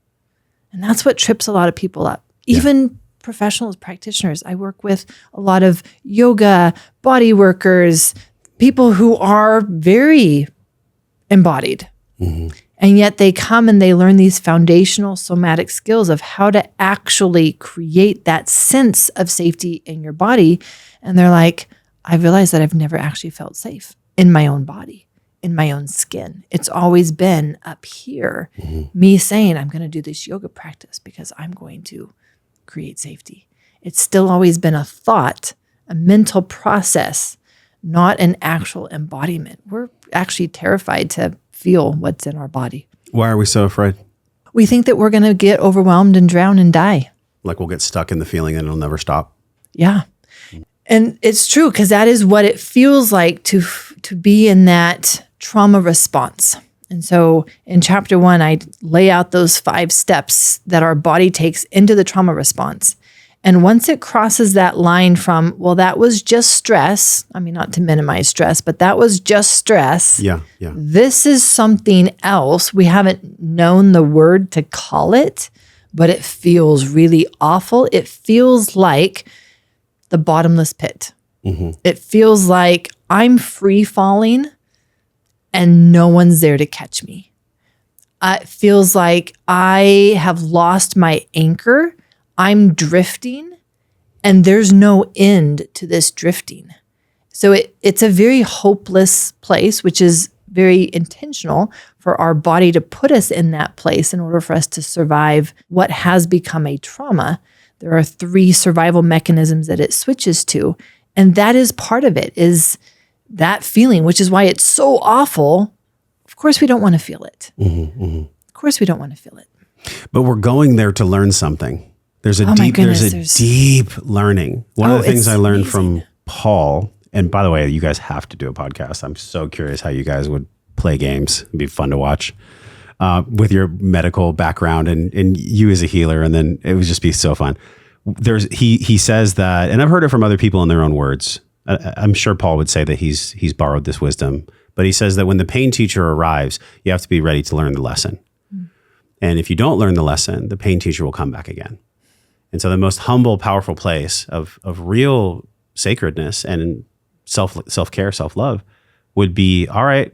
And that's what trips a lot of people up. Even professionals, practitioners. I work with a lot of yoga, body workers, people who are very embodied. And yet they come and they learn these foundational somatic skills of how to actually create that sense of safety in your body. And they're like, I realized that I've never actually felt safe in my own body, in my own skin. It's always been up here, me saying, I'm going to do this yoga practice because I'm going to create safety. It's still always been a thought, a mental process, not an actual embodiment. We're actually terrified to feel what's in our body. Why are we so afraid? We think that we're going to get overwhelmed and drown and die. Like we'll get stuck in the feeling and it'll never stop. Yeah. And it's true, because that is what it feels like to be in that trauma response. And so in chapter 1, I lay out those 5 steps that our body takes into the trauma response. And once it crosses that line from, well, that was just stress. I mean, not to minimize stress, but that was just stress. Yeah. This is something else. We haven't known the word to call it, but it feels really awful. It feels like the bottomless pit. It feels like I'm free falling and no one's there to catch me. It feels like I have lost my anchor. I'm drifting and there's no end to this drifting. So it's a very hopeless place, which is very intentional for our body to put us in that place in order for us to survive what has become a trauma. There are 3 survival mechanisms that it switches to. And that is part of it, is that feeling, which is why it's so awful. Of course, we don't want to feel it. Of course, we don't want to feel it. But we're going there to learn something. There's a deep learning. One of the things I learned from Paul, and by the way, you guys have to do a podcast. I'm so curious how you guys would play games. It'd be fun to watch with your medical background and you as a healer. And then it would just be so fun. He says that, and I've heard it from other people in their own words. I'm sure Paul would say that he's borrowed this wisdom, but he says that when the pain teacher arrives, you have to be ready to learn the lesson. And if you don't learn the lesson, the pain teacher will come back again. And so the most humble, powerful place of real sacredness and self-care, self-love would be, all right,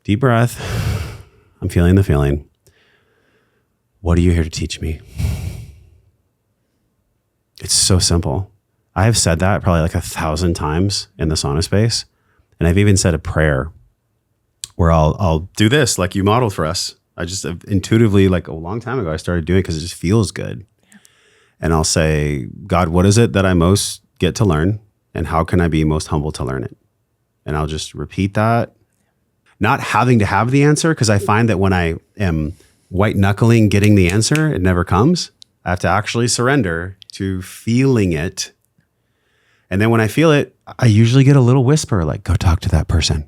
deep breath. I'm feeling the feeling. What are you here to teach me? It's so simple. I have said that probably like 1,000 times in the sauna space. And I've even said a prayer where I'll do this like you modeled for us. I just intuitively, like a long time ago, I started doing it because it just feels good. And I'll say, God, what is it that I most get to learn? And how can I be most humble to learn it? And I'll just repeat that, not having to have the answer, because I find that when I am white knuckling getting the answer, it never comes. I have to actually surrender to feeling it. And then when I feel it, I usually get a little whisper like, go talk to that person.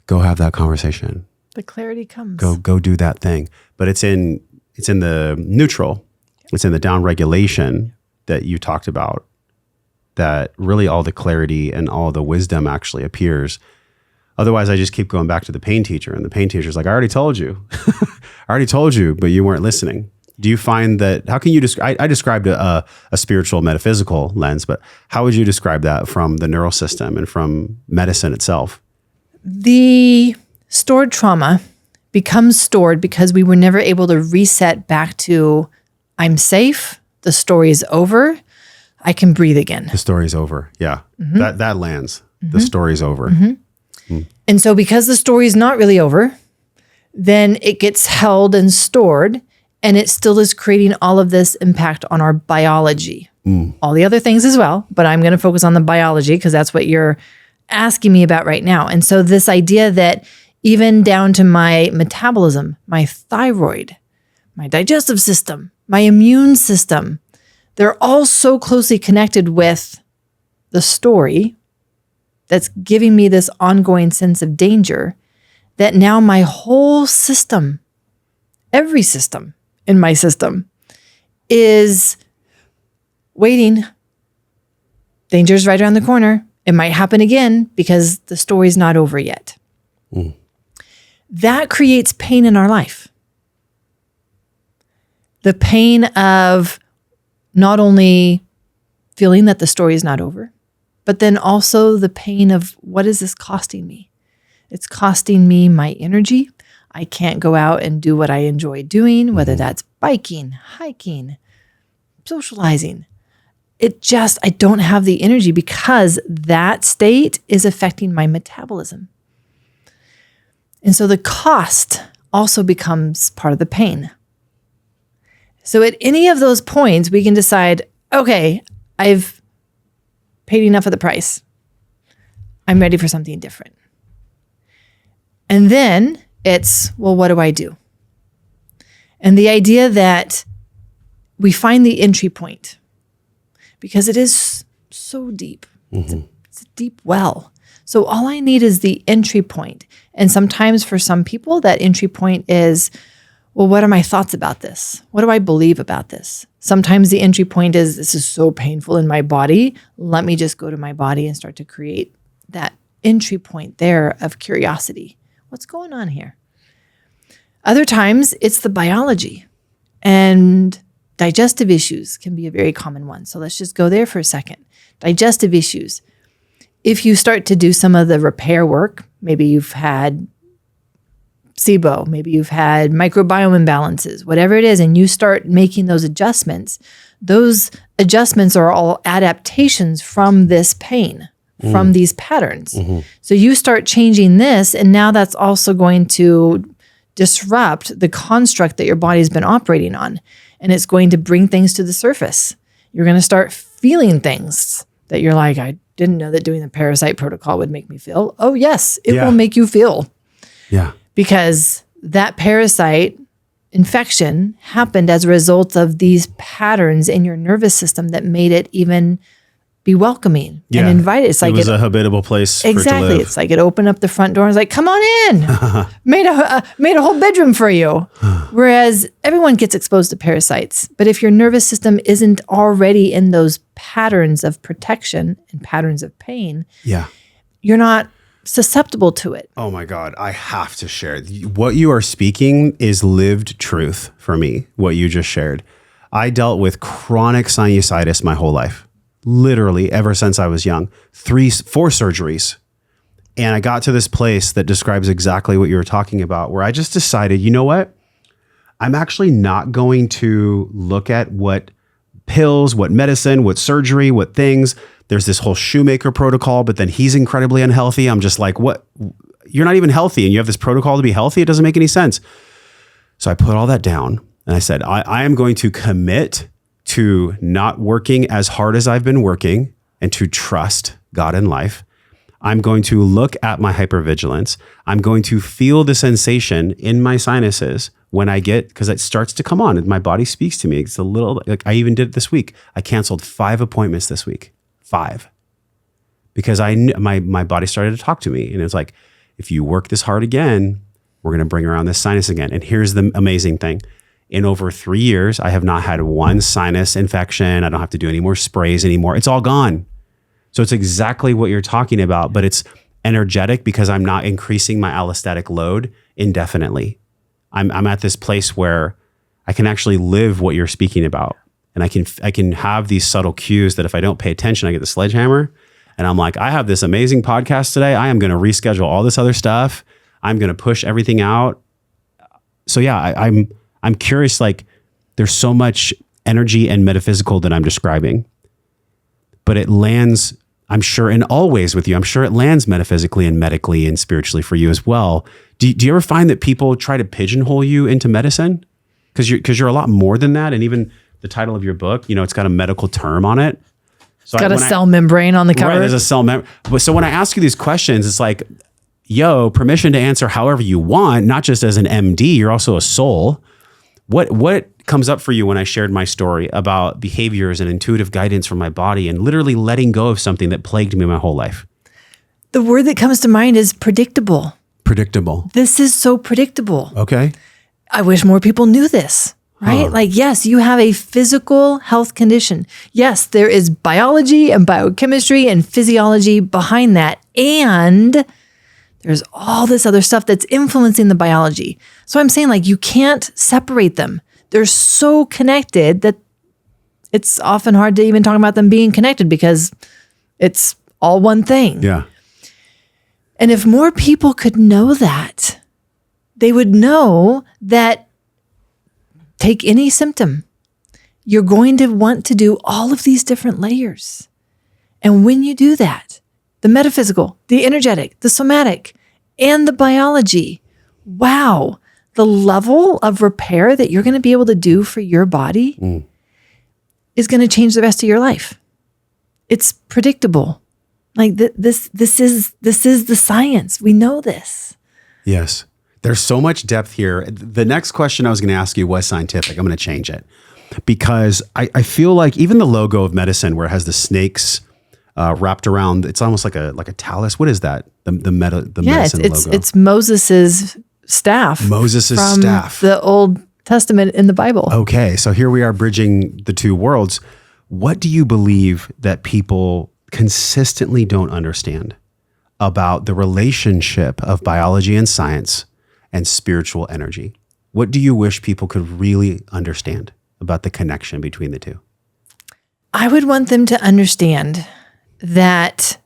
Go have that conversation. The clarity comes. Go do that thing. But it's in the neutral. It's in the down regulation that you talked about, that really all the clarity and all the wisdom actually appears. Otherwise, I just keep going back to the pain teacher, and the pain teacher's like, I already told you. I already told you, but you weren't listening. Do you find that, how can you describe, I described a spiritual metaphysical lens, but how would you describe that from the neural system and from medicine itself? The stored trauma becomes stored because we were never able to reset back to, I'm safe, the story's over, I can breathe again. The story's over. Yeah. That lands. The story's over. And so because the story's not really over, then it gets held and stored, and it still is creating all of this impact on our biology. All the other things as well, but I'm going to focus on the biology because that's what you're asking me about right now. And so this idea that even down to my metabolism, my thyroid, my digestive system, my immune system, they're all so closely connected with the story that's giving me this ongoing sense of danger that now my whole system, every system in my system is waiting. Danger's right around the corner. It might happen again because the story's not over yet. That creates pain in our life. The pain of not only feeling that the story is not over, but then also the pain of what is this costing me? It's costing me my energy. I can't go out and do what I enjoy doing, whether that's biking, hiking, socializing. I don't have the energy because that state is affecting my metabolism. And so the cost also becomes part of the pain. So at any of those points, we can decide, okay, I've paid enough of the price. I'm ready for something different. And then it's, well, what do I do? And the idea that we find the entry point, because it is so deep. It's a deep well. So all I need is the entry point. And sometimes for some people, that entry point is, well, what are my thoughts about this? What do I believe about this? Sometimes the entry point is, this is so painful in my body. Let me just go to my body and start to create that entry point there of curiosity. What's going on here? Other times it's the biology, and digestive issues can be a very common one. So let's just go there for a second. Digestive issues. If you start to do some of the repair work, maybe you've had SIBO, maybe you've had microbiome imbalances, whatever it is, and you start making those adjustments are all adaptations from this pain, from these patterns. So you start changing this, and now that's also going to disrupt the construct that your body's been operating on. And it's going to bring things to the surface. You're going to start feeling things that you're like, I didn't know that doing the parasite protocol would make me feel. Oh, yes, it will make you feel. Yeah. Because that parasite infection happened as a result of these patterns in your nervous system that made it even be welcoming and invited. It's like it was a habitable place. Exactly. For it to live. It's like it opened up the front door and was like, come on in. made a whole bedroom for you. Whereas everyone gets exposed to parasites. But if your nervous system isn't already in those patterns of protection and patterns of pain, you're not susceptible to it. Oh my God. I have to share. What you are speaking is lived truth for me, what you just shared. I dealt with chronic sinusitis my whole life. Literally ever since I was young, 4 surgeries. And I got to this place that describes exactly what you were talking about, where I just decided, you know what? I'm actually not going to look at what pills, what medicine, what surgery, what things. There's this whole shoemaker protocol, but then he's incredibly unhealthy. I'm just like, what? You're not even healthy and you have this protocol to be healthy? It doesn't make any sense. So I put all that down and I said, I am going to commit to not working as hard as I've been working and to trust God in life. I'm going to look at my hypervigilance. I'm going to feel the sensation in my sinuses when I get, because it starts to come on and my body speaks to me. It's a little, like I even did it this week. I canceled 5 appointments this week, 5, because I knew my body started to talk to me. And it's like, if you work this hard again, we're going to bring around this sinus again. And here's the amazing thing. In over 3 years, I have not had one sinus infection. I don't have to do any more sprays anymore. It's all gone. So it's exactly what you're talking about, but it's energetic because I'm not increasing my allostatic load indefinitely. I'm at this place where I can actually live what you're speaking about. And I can have these subtle cues that if I don't pay attention, I get the sledgehammer And I'm like, I have this amazing podcast today. I am going to reschedule all this other stuff. I'm going to push everything out. So yeah, I'm curious, like there's so much energy and metaphysical that I'm describing, but it lands, I'm sure, in all ways with you. I'm sure it lands metaphysically and medically and spiritually for you as well. Do you ever find that people try to pigeonhole you into medicine? Because you're a lot more than that. And even the title of your book, it's got a medical term on it. So it's got a cell membrane on the cover. Right, there's a cell membrane. So when I ask you these questions, it's like, permission to answer however you want, not just as an MD, you're also a soul. What comes up for you when I shared my story about behaviors and intuitive guidance from my body and literally letting go of something that plagued me my whole life? The word that comes to mind is predictable. Predictable. This is so predictable. Okay. I wish more people knew this, right? Like, yes, you have a physical health condition. Yes, there is biology and biochemistry and physiology behind that. And there's all this other stuff that's influencing the biology. So I'm saying, like, you can't separate them. They're so connected that it's often hard to even talk about them being connected because it's all one thing. Yeah. And if more people could know that, they would know that take any symptom, you're going to want to do all of these different layers. And when you do that, the metaphysical, the energetic, the somatic, and the biology, wow, the level of repair that you're going to be able to do for your body is going to change the rest of your life. It's predictable. Like this is the science. We know this. Yes. There's so much depth here. The next question I was going to ask you was scientific. I'm going to change it because I feel like even the logo of medicine, where it has the snakes wrapped around, it's almost like a talus. What is that? The medicine logo. It's Moses's staff. Moses's from staff. The Old Testament in the Bible. Okay, so here we are bridging the two worlds. What do you believe that people consistently don't understand about the relationship of biology and science and spiritual energy? What do you wish people could really understand about the connection between the two? I would want them to understand that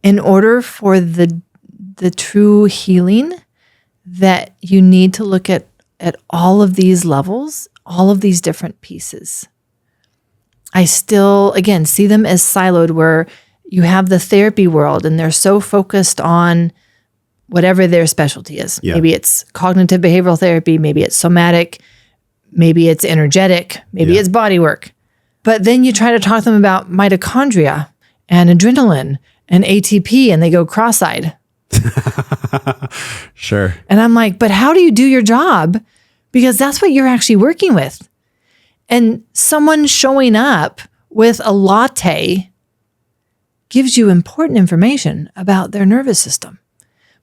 in order for the true healing, that you need to look at all of these levels, all of these different pieces. I still, again, see them as siloed, where you have the therapy world and they're so focused on whatever their specialty is. Yeah. Maybe it's cognitive behavioral therapy, maybe it's somatic, maybe it's energetic, maybe it's body work. But then you try to talk to them about mitochondria and adrenaline and ATP and they go cross-eyed. Sure. And I'm like, but how do you do your job? Because that's what you're actually working with. And someone showing up with a latte gives you important information about their nervous system.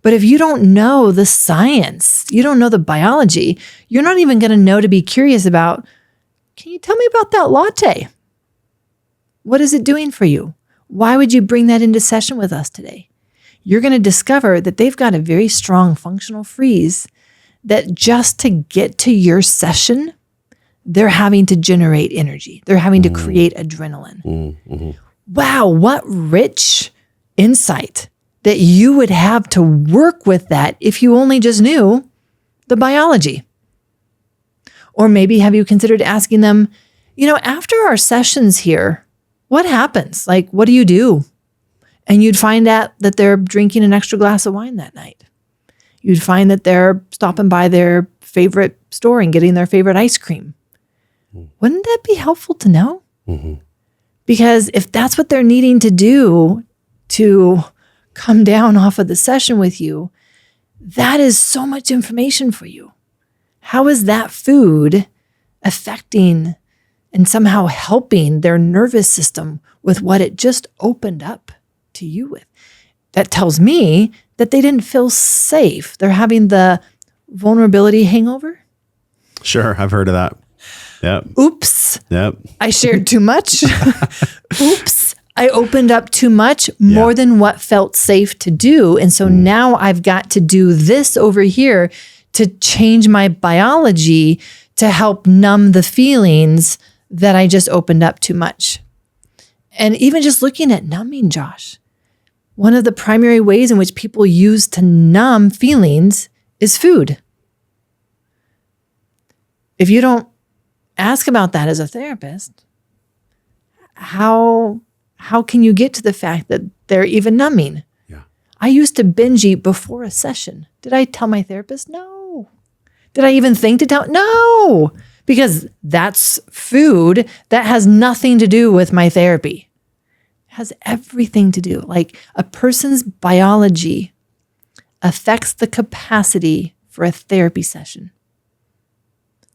But if you don't know the science, you don't know the biology, you're not even going to know to be curious about, can you tell me about that latte? What is it doing for you? Why would you bring that into session with us today? You're going to discover that they've got a very strong functional freeze that just to get to your session, they're having to generate energy. They're having to create adrenaline. Mm-hmm. Wow, what rich insight that you would have to work with that if you only just knew the biology. Or maybe have you considered asking them, after our sessions here, what happens? Like, what do you do? And you'd find out that they're drinking an extra glass of wine that night. You'd find that they're stopping by their favorite store and getting their favorite ice cream. Wouldn't that be helpful to know? Mm-hmm. Because if that's what they're needing to do to come down off of the session with you, that is so much information for you. How is that food affecting and somehow helping their nervous system with what it just opened up to you with? That tells me that they didn't feel safe. They're having the vulnerability hangover. Sure, I've heard of that. Yep. Oops. Yep. I shared too much. Oops. I opened up too much, more than what felt safe to do. And so now I've got to do this over here to change my biology to help numb the feelings that I just opened up too much. And even just looking at numbing, Josh, one of the primary ways in which people use to numb feelings is food. If you don't ask about that as a therapist, how can you get to the fact that they're even numbing? Yeah. I used to binge eat before a session. Did I tell my therapist? No. Did I even think to tell? No, because that's food that has nothing to do with my therapy. It has everything to do. Like a person's biology affects the capacity for a therapy session.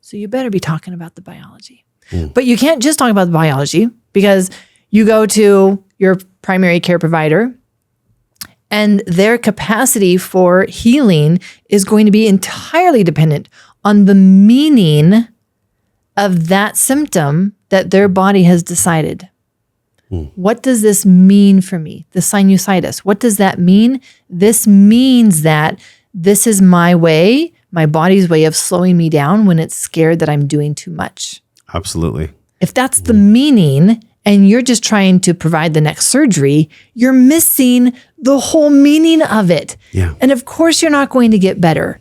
So you better be talking about the biology. But you can't just talk about the biology, because you go to your primary care provider and their capacity for healing is going to be entirely dependent on the meaning of that symptom that their body has decided. What does this mean for me? The sinusitis. What does that mean? This means that this is my way, my body's way of slowing me down when it's scared that I'm doing too much. Absolutely. If that's the meaning and you're just trying to provide the next surgery, you're missing the whole meaning of it. Yeah. And of course, you're not going to get better.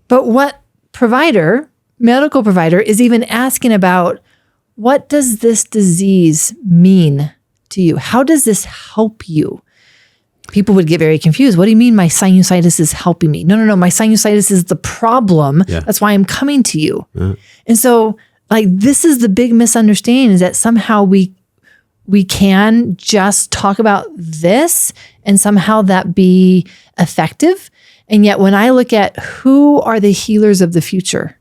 But what medical provider is even asking about, what does this disease mean to you? How does this help you? People would get very confused. What do you mean my sinusitis is helping me? No. My sinusitis is the problem. Yeah. That's why I'm coming to you. And so like, this is the big misunderstanding, is that somehow we can just talk about this and somehow that be effective. And yet when I look at who are the healers of the future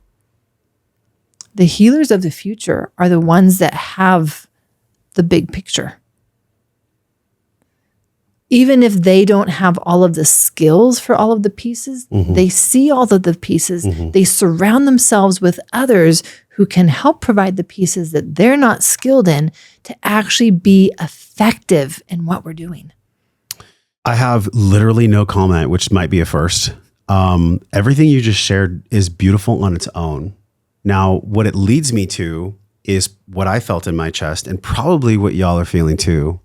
are the ones that have the big picture. Even if they don't have all of the skills for all of the pieces, they see all of the pieces. They surround themselves with others who can help provide the pieces that they're not skilled in to actually be effective in what we're doing. I have literally no comment, which might be a first. Everything you just shared is beautiful on its own. Now, what it leads me to is what I felt in my chest, and probably what y'all are feeling too.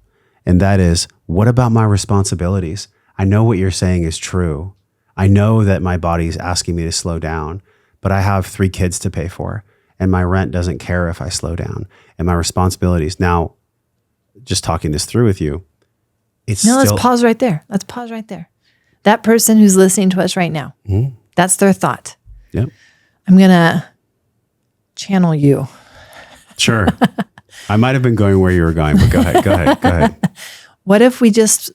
And that is, what about my responsibilities? I know what you're saying is true. I know that my body's asking me to slow down, but I have 3 kids to pay for, and my rent doesn't care if I slow down, and my responsibilities. Now, just talking this through with you, let's pause right there. Let's pause right there. That person who's listening to us right now, that's their thought. Yep. I'm going to channel you. Sure. I might have been going where you were going, but go ahead. What if we just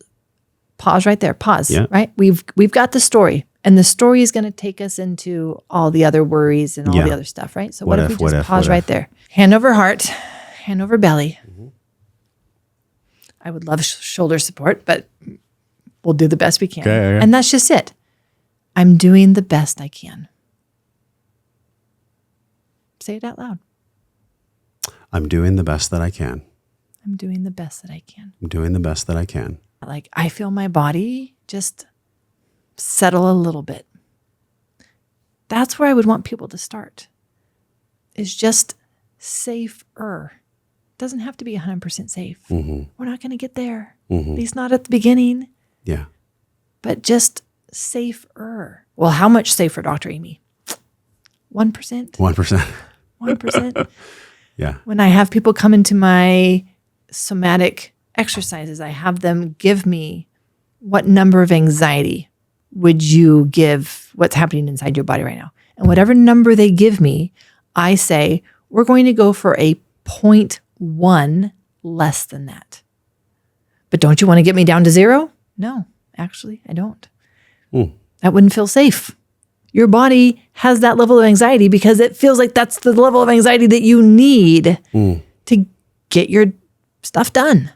pause right there? Pause, right? We've got the story, and the story is going to take us into all the other worries and all the other stuff, right? So what if we just pause right there? Hand over heart, hand over belly. I would love shoulder support, but we'll do the best we can. Okay. And that's just it. I'm doing the best I can. Say it out loud. I'm doing the best that I can. I'm doing the best that I can. I'm doing the best that I can. Like, I feel my body just settle a little bit. That's where I would want people to start. Is just safer. It doesn't have to be 100% safe. We're not going to get there. At least not at the beginning. Yeah. But just safer. Well, how much safer, Dr. Aimie? 1%? 1%. 1%? Yeah. When I have people come into my somatic exercises, I have them give me, what number of anxiety would you give what's happening inside your body right now? And whatever number they give me, I say, we're going to go for a 0.1 less than that. But don't you want to get me down to 0? No, actually, I don't. That wouldn't feel safe. Your body has that level of anxiety because it feels like that's the level of anxiety that you need to get your stuff done.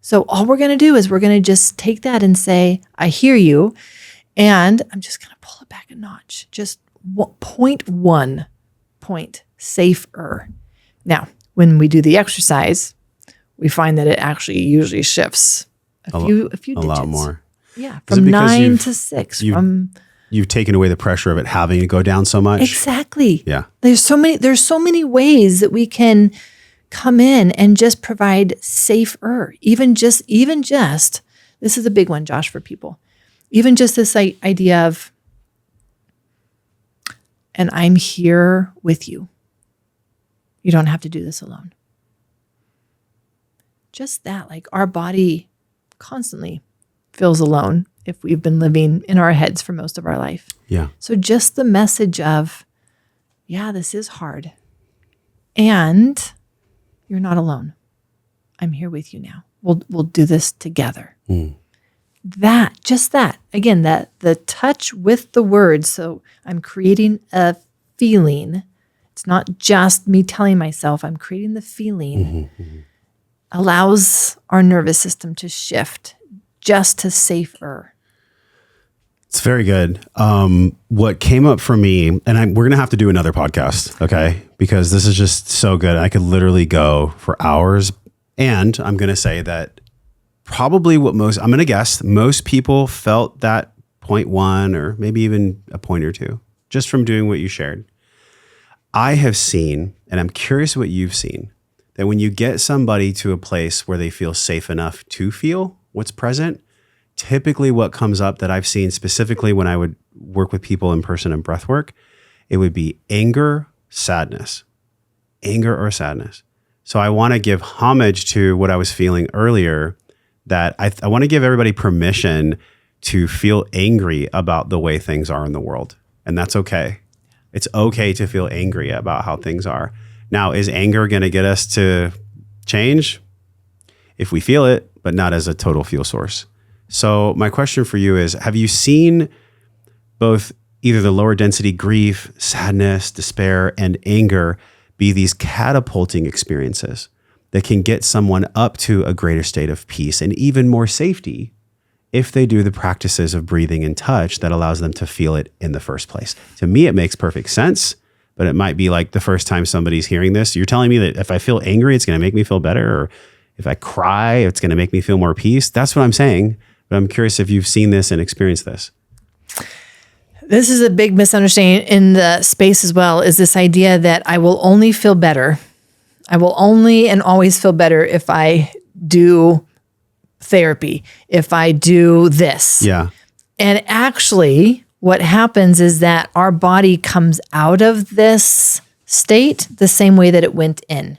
So all we're going to do is we're going to just take that and say, I hear you. And I'm just going to pull it back a notch. Just 0.1 point safer. Now, when we do the exercise, we find that it actually usually shifts a few digits. A lot more. Yeah, from 9 to 6. You've taken away the pressure of it having to go down so much. Exactly. Yeah. There's so many ways that we can come in and just provide safer, even just, this is a big one, Josh, for people. Even just this idea of, and I'm here with you. You don't have to do this alone. Just that, like our body constantly feels alone if we've been living in our heads for most of our life. Yeah. So just the message of, yeah, this is hard. And you're not alone. I'm here with you now. We'll do this together. That, again, that the touch with the words. So I'm creating a feeling. It's not just me telling myself, I'm creating the feeling. Allows our nervous system to shift just to safer. It's very good. What came up for me, and we're going to have to do another podcast, okay? Because this is just so good. I could literally go for hours. And I'm going to say that probably I'm going to guess most people felt that 0.1 or maybe even a point or two, just from doing what you shared. I have seen, and I'm curious what you've seen, that when you get somebody to a place where they feel safe enough to feel what's present, typically what comes up that I've seen specifically when I would work with people in person in breath work, it would be anger, sadness, anger or sadness. So I want to give homage to what I was feeling earlier, that I want to give everybody permission to feel angry about the way things are in the world. And that's okay. It's okay to feel angry about how things are. Now, is anger going to get us to change? If we feel it, but not as a total fuel source. So my question for you is, have you seen both either the lower density grief, sadness, despair, and anger be these catapulting experiences that can get someone up to a greater state of peace and even more safety if they do the practices of breathing and touch that allows them to feel it in the first place? To me, it makes perfect sense, but it might be like the first time somebody's hearing this, you're telling me that if I feel angry, it's going to make me feel better, or if I cry, it's going to make me feel more peace. That's what I'm saying. But I'm curious if you've seen this and experienced this. This is a big misunderstanding in the space as well, is this idea that I will only feel better. I will only and always feel better if I do therapy, if I do this. Yeah. And actually, what happens is that our body comes out of this state the same way that it went in.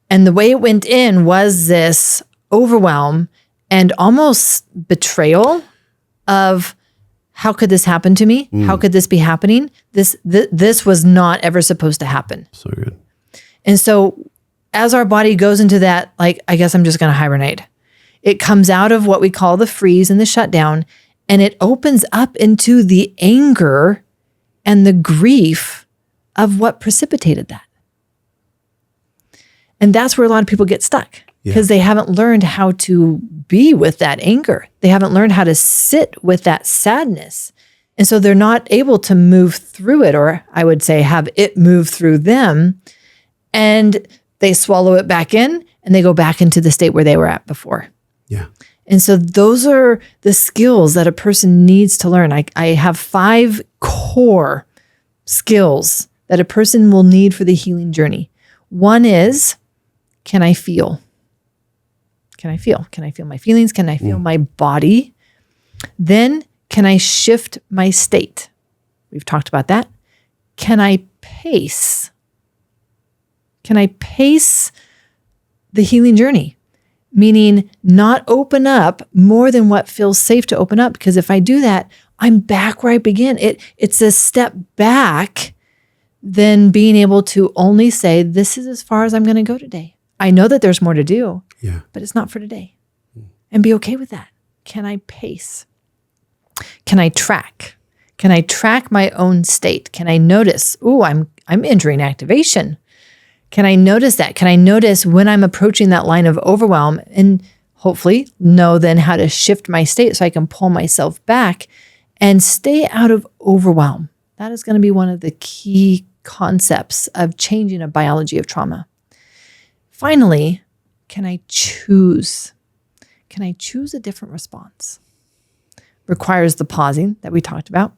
And the way it went in was this overwhelm and almost betrayal of, how could this happen to me? How could this be happening? This was not ever supposed to happen. So good. And so as our body goes into that, like, I guess I'm just going to hibernate, it comes out of what we call the freeze and the shutdown, and it opens up into the anger and the grief of what precipitated that. And that's where a lot of people get stuck, because they haven't learned how to be with that anger. They haven't learned how to sit with that sadness. And so they're not able to move through it, or I would say have it move through them. And they swallow it back in and they go back into the state where they were at before. Yeah. And so those are the skills that a person needs to learn. I have 5 core skills that a person will need for the healing journey. One is, can I feel? Can I feel? Can I feel my feelings? Can I feel my body? Then, can I shift my state? We've talked about that. Can I pace? Can I pace the healing journey? Meaning not open up more than what feels safe to open up. Because if I do that, I'm back where I began. It's a step back than being able to only say, this is as far as I'm going to go today. I know that there's more to do, but it's not for today. And be okay with that. Can I pace? Can I track? Can I track my own state? Can I notice, I'm entering activation? Can I notice that? Can I notice when I'm approaching that line of overwhelm, and hopefully know then how to shift my state so I can pull myself back and stay out of overwhelm? That is going to be one of the key concepts of changing a biology of trauma. Finally, can I choose? Can I choose a different response? Requires the pausing that we talked about.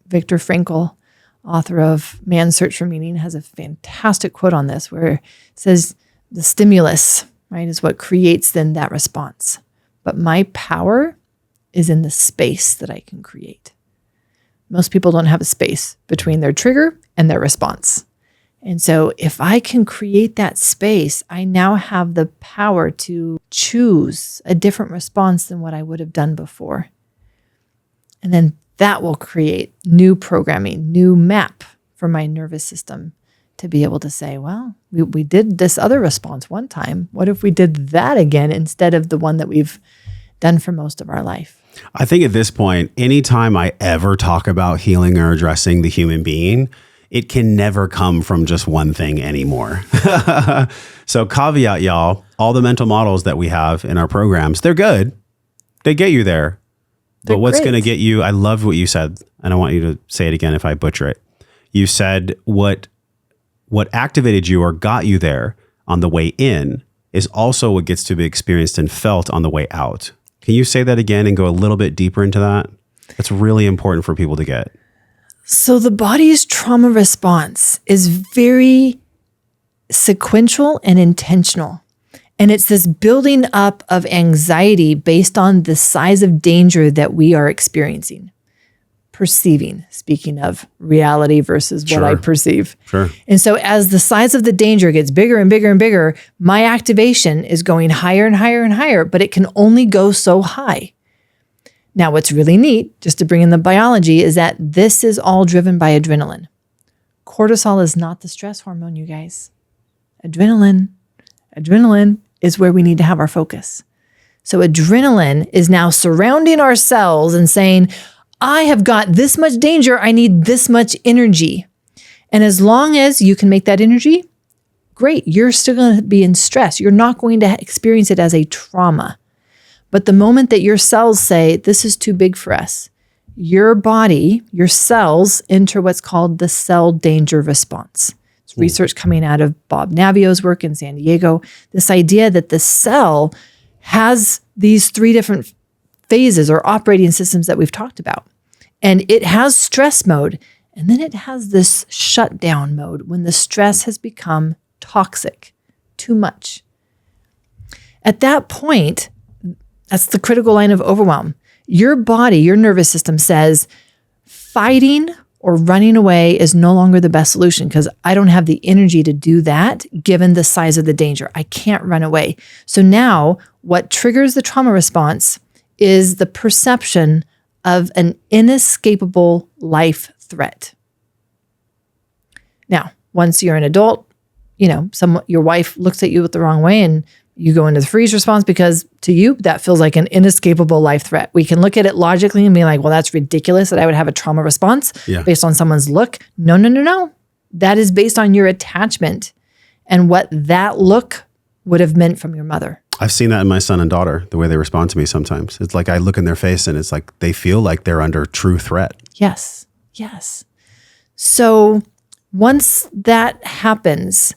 Viktor Frankl, author of Man's Search for Meaning, has a fantastic quote on this where it says, the stimulus, right, is what creates then that response. But my power is in the space that I can create. Most people don't have a space between their trigger and their response. And so if I can create that space, I now have the power to choose a different response than what I would have done before. And then that will create new programming, new map for my nervous system to be able to say, well, we did this other response one time. What if we did that again instead of the one that we've done for most of our life? I think at this point, anytime I ever talk about healing or addressing the human being, it can never come from just one thing anymore. So caveat, y'all, all the mental models that we have in our programs, they're good. They get you there. But what's going to get you, I loved what you said, and I want you to say it again if I butcher it. You said what activated you or got you there on the way in is also what gets to be experienced and felt on the way out. Can you say that again and go a little bit deeper into that? That's really important for people to get. So the body's trauma response is very sequential and intentional. And it's this building up of anxiety based on the size of danger that we are experiencing, perceiving, speaking of reality versus what I perceive. Sure. And so as the size of the danger gets bigger and bigger and bigger, my activation is going higher and higher and higher, but it can only go so high. Now, what's really neat, just to bring in the biology, is that this is all driven by adrenaline. Cortisol is not the stress hormone, you guys. Adrenaline is where we need to have our focus. So adrenaline is now surrounding our cells and saying, I have got this much danger, I need this much energy. And as long as you can make that energy, great, you're still going to be in stress. You're not going to experience it as a trauma. But the moment that your cells say, this is too big for us, your body, your cells enter what's called the cell danger response. It's research coming out of Bob Navio's work in San Diego. This idea that the cell has these three different phases or operating systems that we've talked about. And it has stress mode, and then it has this shutdown mode when the stress has become toxic, too much. At that point, that's the critical line of overwhelm. Your body, your nervous system says, fighting or running away is no longer the best solution because I don't have the energy to do that given the size of the danger. I can't run away. So now what triggers the trauma response is the perception of an inescapable life threat. Now, once you're an adult, your wife looks at you with the wrong way and you go into the freeze response because to you, that feels like an inescapable life threat. We can look at it logically and be like, well, that's ridiculous that I would have a trauma response based on someone's look. No. That is based on your attachment and what that look would have meant from your mother. I've seen that in my son and daughter, the way they respond to me sometimes. It's like I look in their face and it's like they feel like they're under true threat. Yes. So once that happens,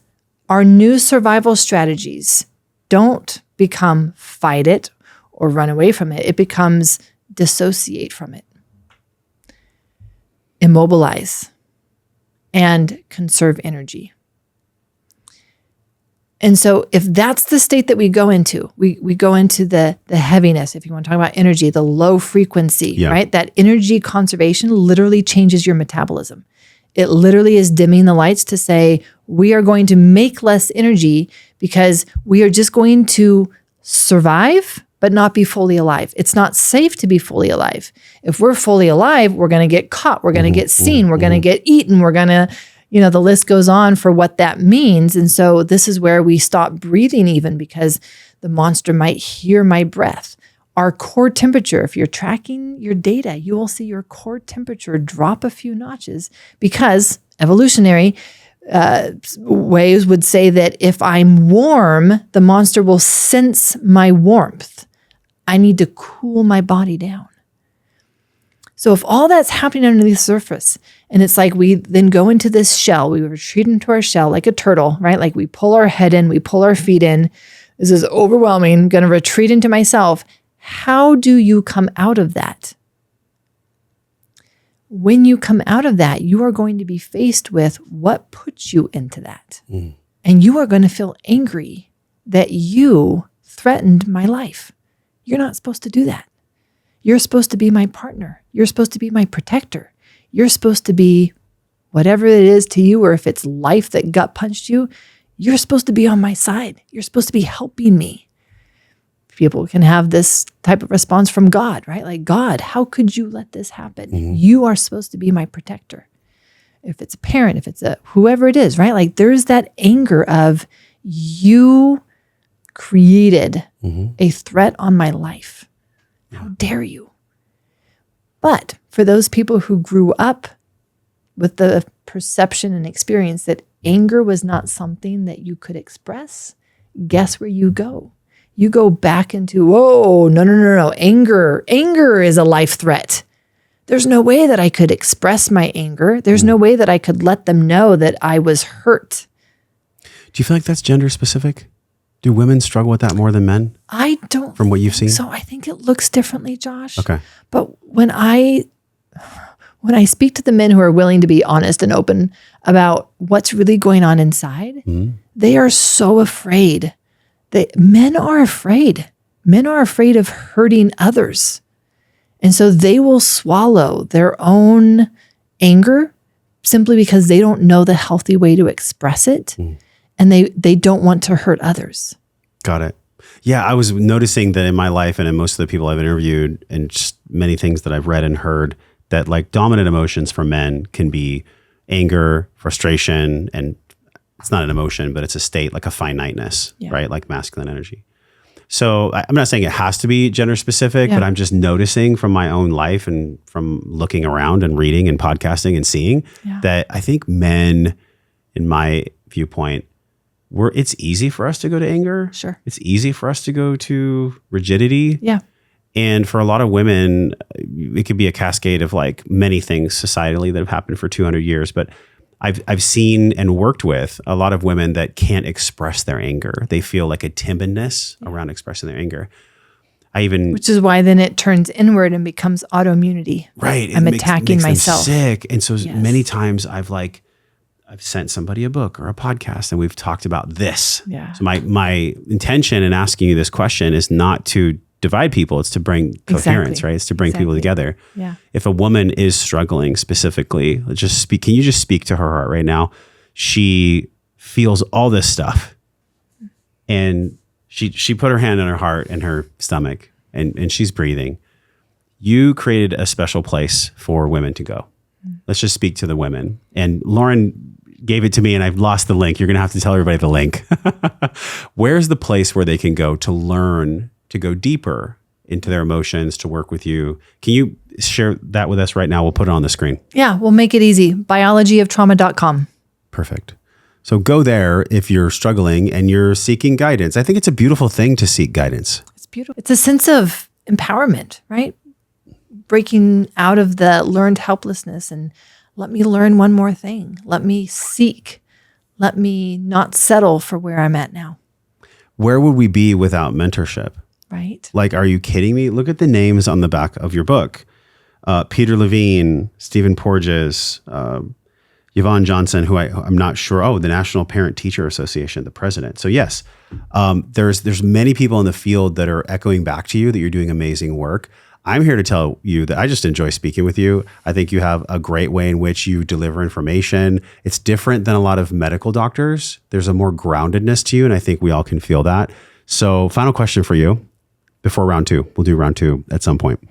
our new survival strategies don't become fight it or run away from it. It becomes dissociate from it, immobilize, and conserve energy. And so if that's the state that we go into, we go into the heaviness, if you want to talk about energy, the low frequency, right? That energy conservation literally changes your metabolism. It literally is dimming the lights to say, we are going to make less energy because we are just going to survive, but not be fully alive. It's not safe to be fully alive. If we're fully alive, we're going to get caught. We're going to get seen. We're going to get eaten. We're going to, the list goes on for what that means. And so this is where we stop breathing even because the monster might hear my breath. Our core temperature, if you're tracking your data, you will see your core temperature drop a few notches because evolutionary ways would say that if I'm warm, the monster will sense my warmth. I need to cool my body down. So if all that's happening under the surface, and it's like we then go into this shell, we retreat into our shell like a turtle, right? Like we pull our head in, we pull our feet in. This is overwhelming. I'm going to retreat into myself. How do you come out of that? When you come out of that, you are going to be faced with what puts you into that. And you are going to feel angry that you threatened my life. You're not supposed to do that. You're supposed to be my partner. You're supposed to be my protector. You're supposed to be whatever it is to you, or if it's life that gut punched you, you're supposed to be on my side. You're supposed to be helping me. People can have this type of response from God, right? Like, God, how could you let this happen? Mm-hmm. You are supposed to be my protector. If it's a parent, if it's whoever it is, right? Like, there's that anger of, you created a threat on my life. How dare you? But for those people who grew up with the perception and experience that anger was not something that you could express, guess where you go? You go back into, whoa, no. Anger is a life threat. There's no way that I could express my anger. There's no way that I could let them know that I was hurt. Do you feel like that's gender specific? Do women struggle with that more than men? I don't. From what you've seen? So I think it looks differently, Josh. Okay. But when I speak to the men who are willing to be honest and open about what's really going on inside, they are so afraid. Men are afraid. Men are afraid of hurting others. And so they will swallow their own anger simply because they don't know the healthy way to express it. And they don't want to hurt others. Got it. Yeah, I was noticing that in my life and in most of the people I've interviewed and just many things that I've read and heard, that like dominant emotions for men can be anger, frustration, and it's not an emotion, but it's a state, like a finiteness, right? Like masculine energy. So I'm not saying it has to be gender specific, but I'm just noticing from my own life and from looking around and reading and podcasting and seeing that I think men, in my viewpoint, it's easy for us to go to anger. Sure. It's easy for us to go to rigidity. Yeah. And for a lot of women, it could be a cascade of like many things societally that have happened for 200 years. But I've seen and worked with a lot of women that can't express their anger. They feel like a timidness around expressing their anger. Which is why then it turns inward and becomes autoimmunity. Right. I'm attacking myself. Them sick. And so many times I've sent somebody a book or a podcast and we've talked about this. Yeah. So my intention in asking you this question is not to divide people. It's to bring coherence, right? It's to bring people together. Yeah. If a woman is struggling specifically, can you just speak to her heart right now? She feels all this stuff and she put her hand on her heart and her stomach and she's breathing. You created a special place for women to go. Let's just speak to the women. And Lauren gave it to me and I've lost the link. You're going to have to tell everybody the link. Where's the place where they can go to learn to go deeper into their emotions, to work with you? Can you share that with us right now? We'll put it on the screen. Yeah, we'll make it easy. biologyoftrauma.com. Perfect. So go there if you're struggling and you're seeking guidance. I think it's a beautiful thing to seek guidance. It's beautiful. It's a sense of empowerment, right? Breaking out of the learned helplessness and let me learn one more thing. Let me seek. Let me not settle for where I'm at now. Where would we be without mentorship? Right. Like, are you kidding me? Look at the names on the back of your book. Peter Levine, Stephen Porges, Yvonne Johnson, who I'm not sure. Oh, the National Parent Teacher Association, the president. So yes, there's many people in the field that are echoing back to you that you're doing amazing work. I'm here to tell you that I just enjoy speaking with you. I think you have a great way in which you deliver information. It's different than a lot of medical doctors. There's a more groundedness to you, and I think we all can feel that. So final question for you before round two. We'll do round two at some point.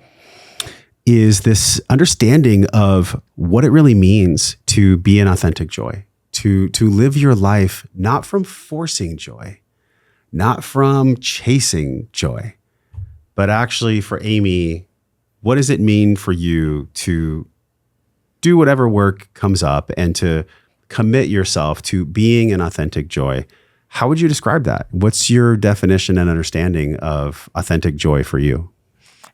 Is this understanding of what it really means to be an authentic joy, to live your life not from forcing joy, not from chasing joy, but actually for Aimie, what does it mean for you to do whatever work comes up and to commit yourself to being an authentic joy? How would you describe that? What's your definition and understanding of authentic joy for you?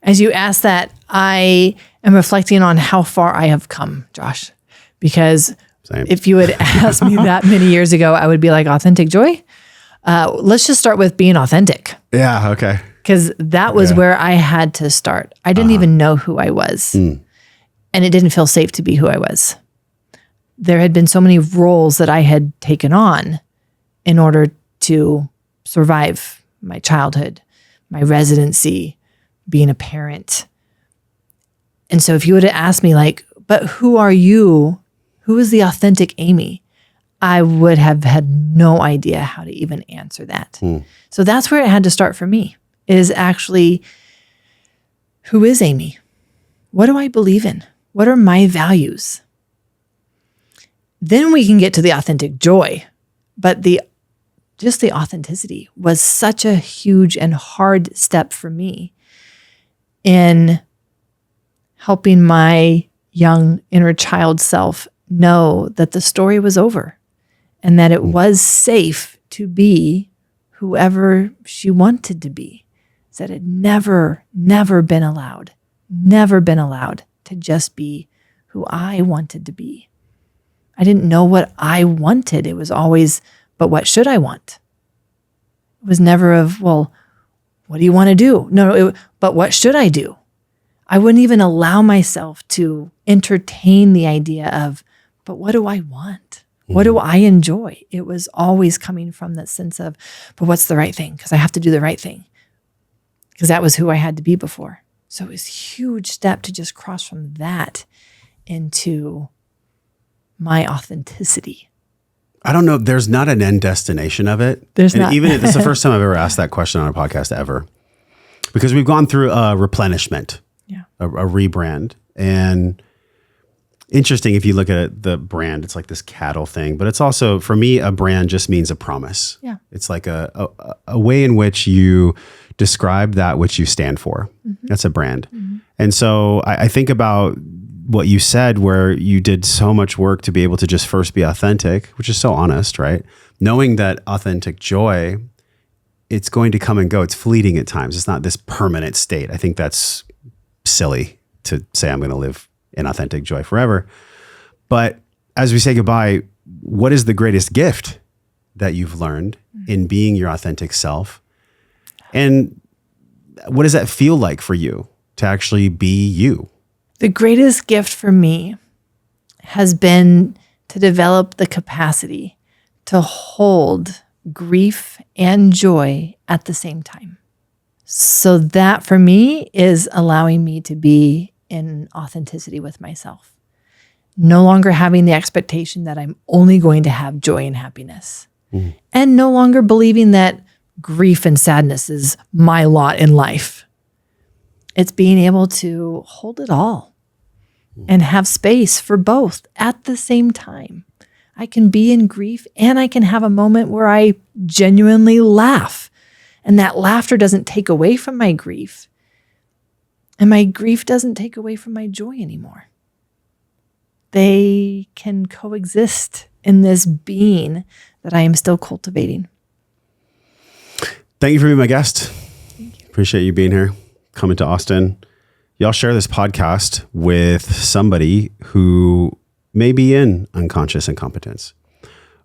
As you ask that, I am reflecting on how far I have come, Josh, because if you had asked me that many years ago, I would be like, authentic joy? Let's just start with being authentic. Yeah, okay. Because that was where I had to start. I didn't even know who I was. And it didn't feel safe to be who I was. There had been so many roles that I had taken on in order to survive my childhood, my residency, being a parent. And so if you would have asked me like, but who are you? Who is the authentic Aimie? I would have had no idea how to even answer that. So that's where it had to start for me, is actually, who is Aimie? What do I believe in? What are my values? Then we can get to the authentic joy. But just the authenticity was such a huge and hard step for me in helping my young inner child self know that the story was over and that it was safe to be whoever she wanted to be. That it never been allowed to just be who I wanted to be. I didn't know what I wanted. It was always, but what should I want? It was never of, well, what do you want to do? No, but what should I do? I wouldn't even allow myself to entertain the idea of, but what do I want? What do I enjoy? It was always coming from that sense of, but what's the right thing? Because I have to do the right thing. Because that was who I had to be before. So it was a huge step to just cross from that into my authenticity. I don't know. There's not an end destination of it. There's not. Even it's the first time I've ever asked that question on a podcast ever, because we've gone through a replenishment, a rebrand. And interesting, if you look at the brand, it's like this cattle thing, but it's also, for me, a brand just means a promise. Yeah. It's like a way in which you describe that which you stand for. That's a brand. And so I think about what you said, where you did so much work to be able to just first be authentic, which is so honest, right? Knowing that authentic joy, it's going to come and go. It's fleeting at times. It's not this permanent state. I think that's silly to say I'm going to live in authentic joy forever. But as we say goodbye, what is the greatest gift that you've learned in being your authentic self? And what does that feel like for you to actually be you? The greatest gift for me has been to develop the capacity to hold grief and joy at the same time. So that for me is allowing me to be in authenticity with myself. No longer having the expectation that I'm only going to have joy and happiness. And no longer believing that grief and sadness is my lot in life. It's being able to hold it all and have space for both at the same time. I can be in grief and I can have a moment where I genuinely laugh. And that laughter doesn't take away from my grief. And my grief doesn't take away from my joy anymore. They can coexist in this being that I am still cultivating. Thank you for being my guest. Thank you. Appreciate you being here, coming to Austin. Y'all share this podcast with somebody who may be in unconscious incompetence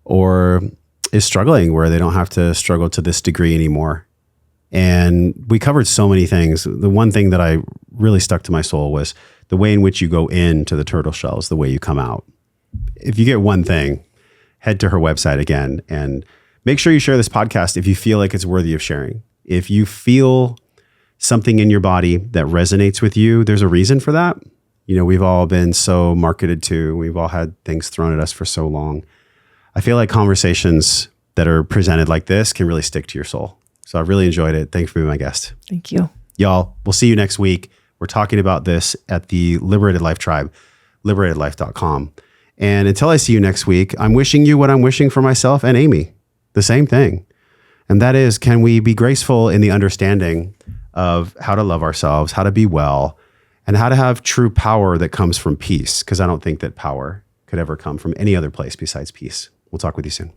or is struggling where they don't have to struggle to this degree anymore. And we covered so many things. The one thing that I really stuck to my soul was the way in which you go into the turtle shells, the way you come out. If you get one thing, head to her website again and make sure you share this podcast if you feel like it's worthy of sharing. If you feel something in your body that resonates with you, there's a reason for that. You know, we've all been so marketed to, we've all had things thrown at us for so long. I feel like conversations that are presented like this can really stick to your soul. So I really enjoyed it. Thanks for being my guest. Thank you. Y'all, we'll see you next week. We're talking about this at the Liberated Life Tribe, liberatedlife.com. And until I see you next week, I'm wishing you what I'm wishing for myself and Aimie, the same thing. And that is, can we be graceful in the understanding of how to love ourselves, how to be well, and how to have true power that comes from peace? Because I don't think that power could ever come from any other place besides peace. We'll talk with you soon.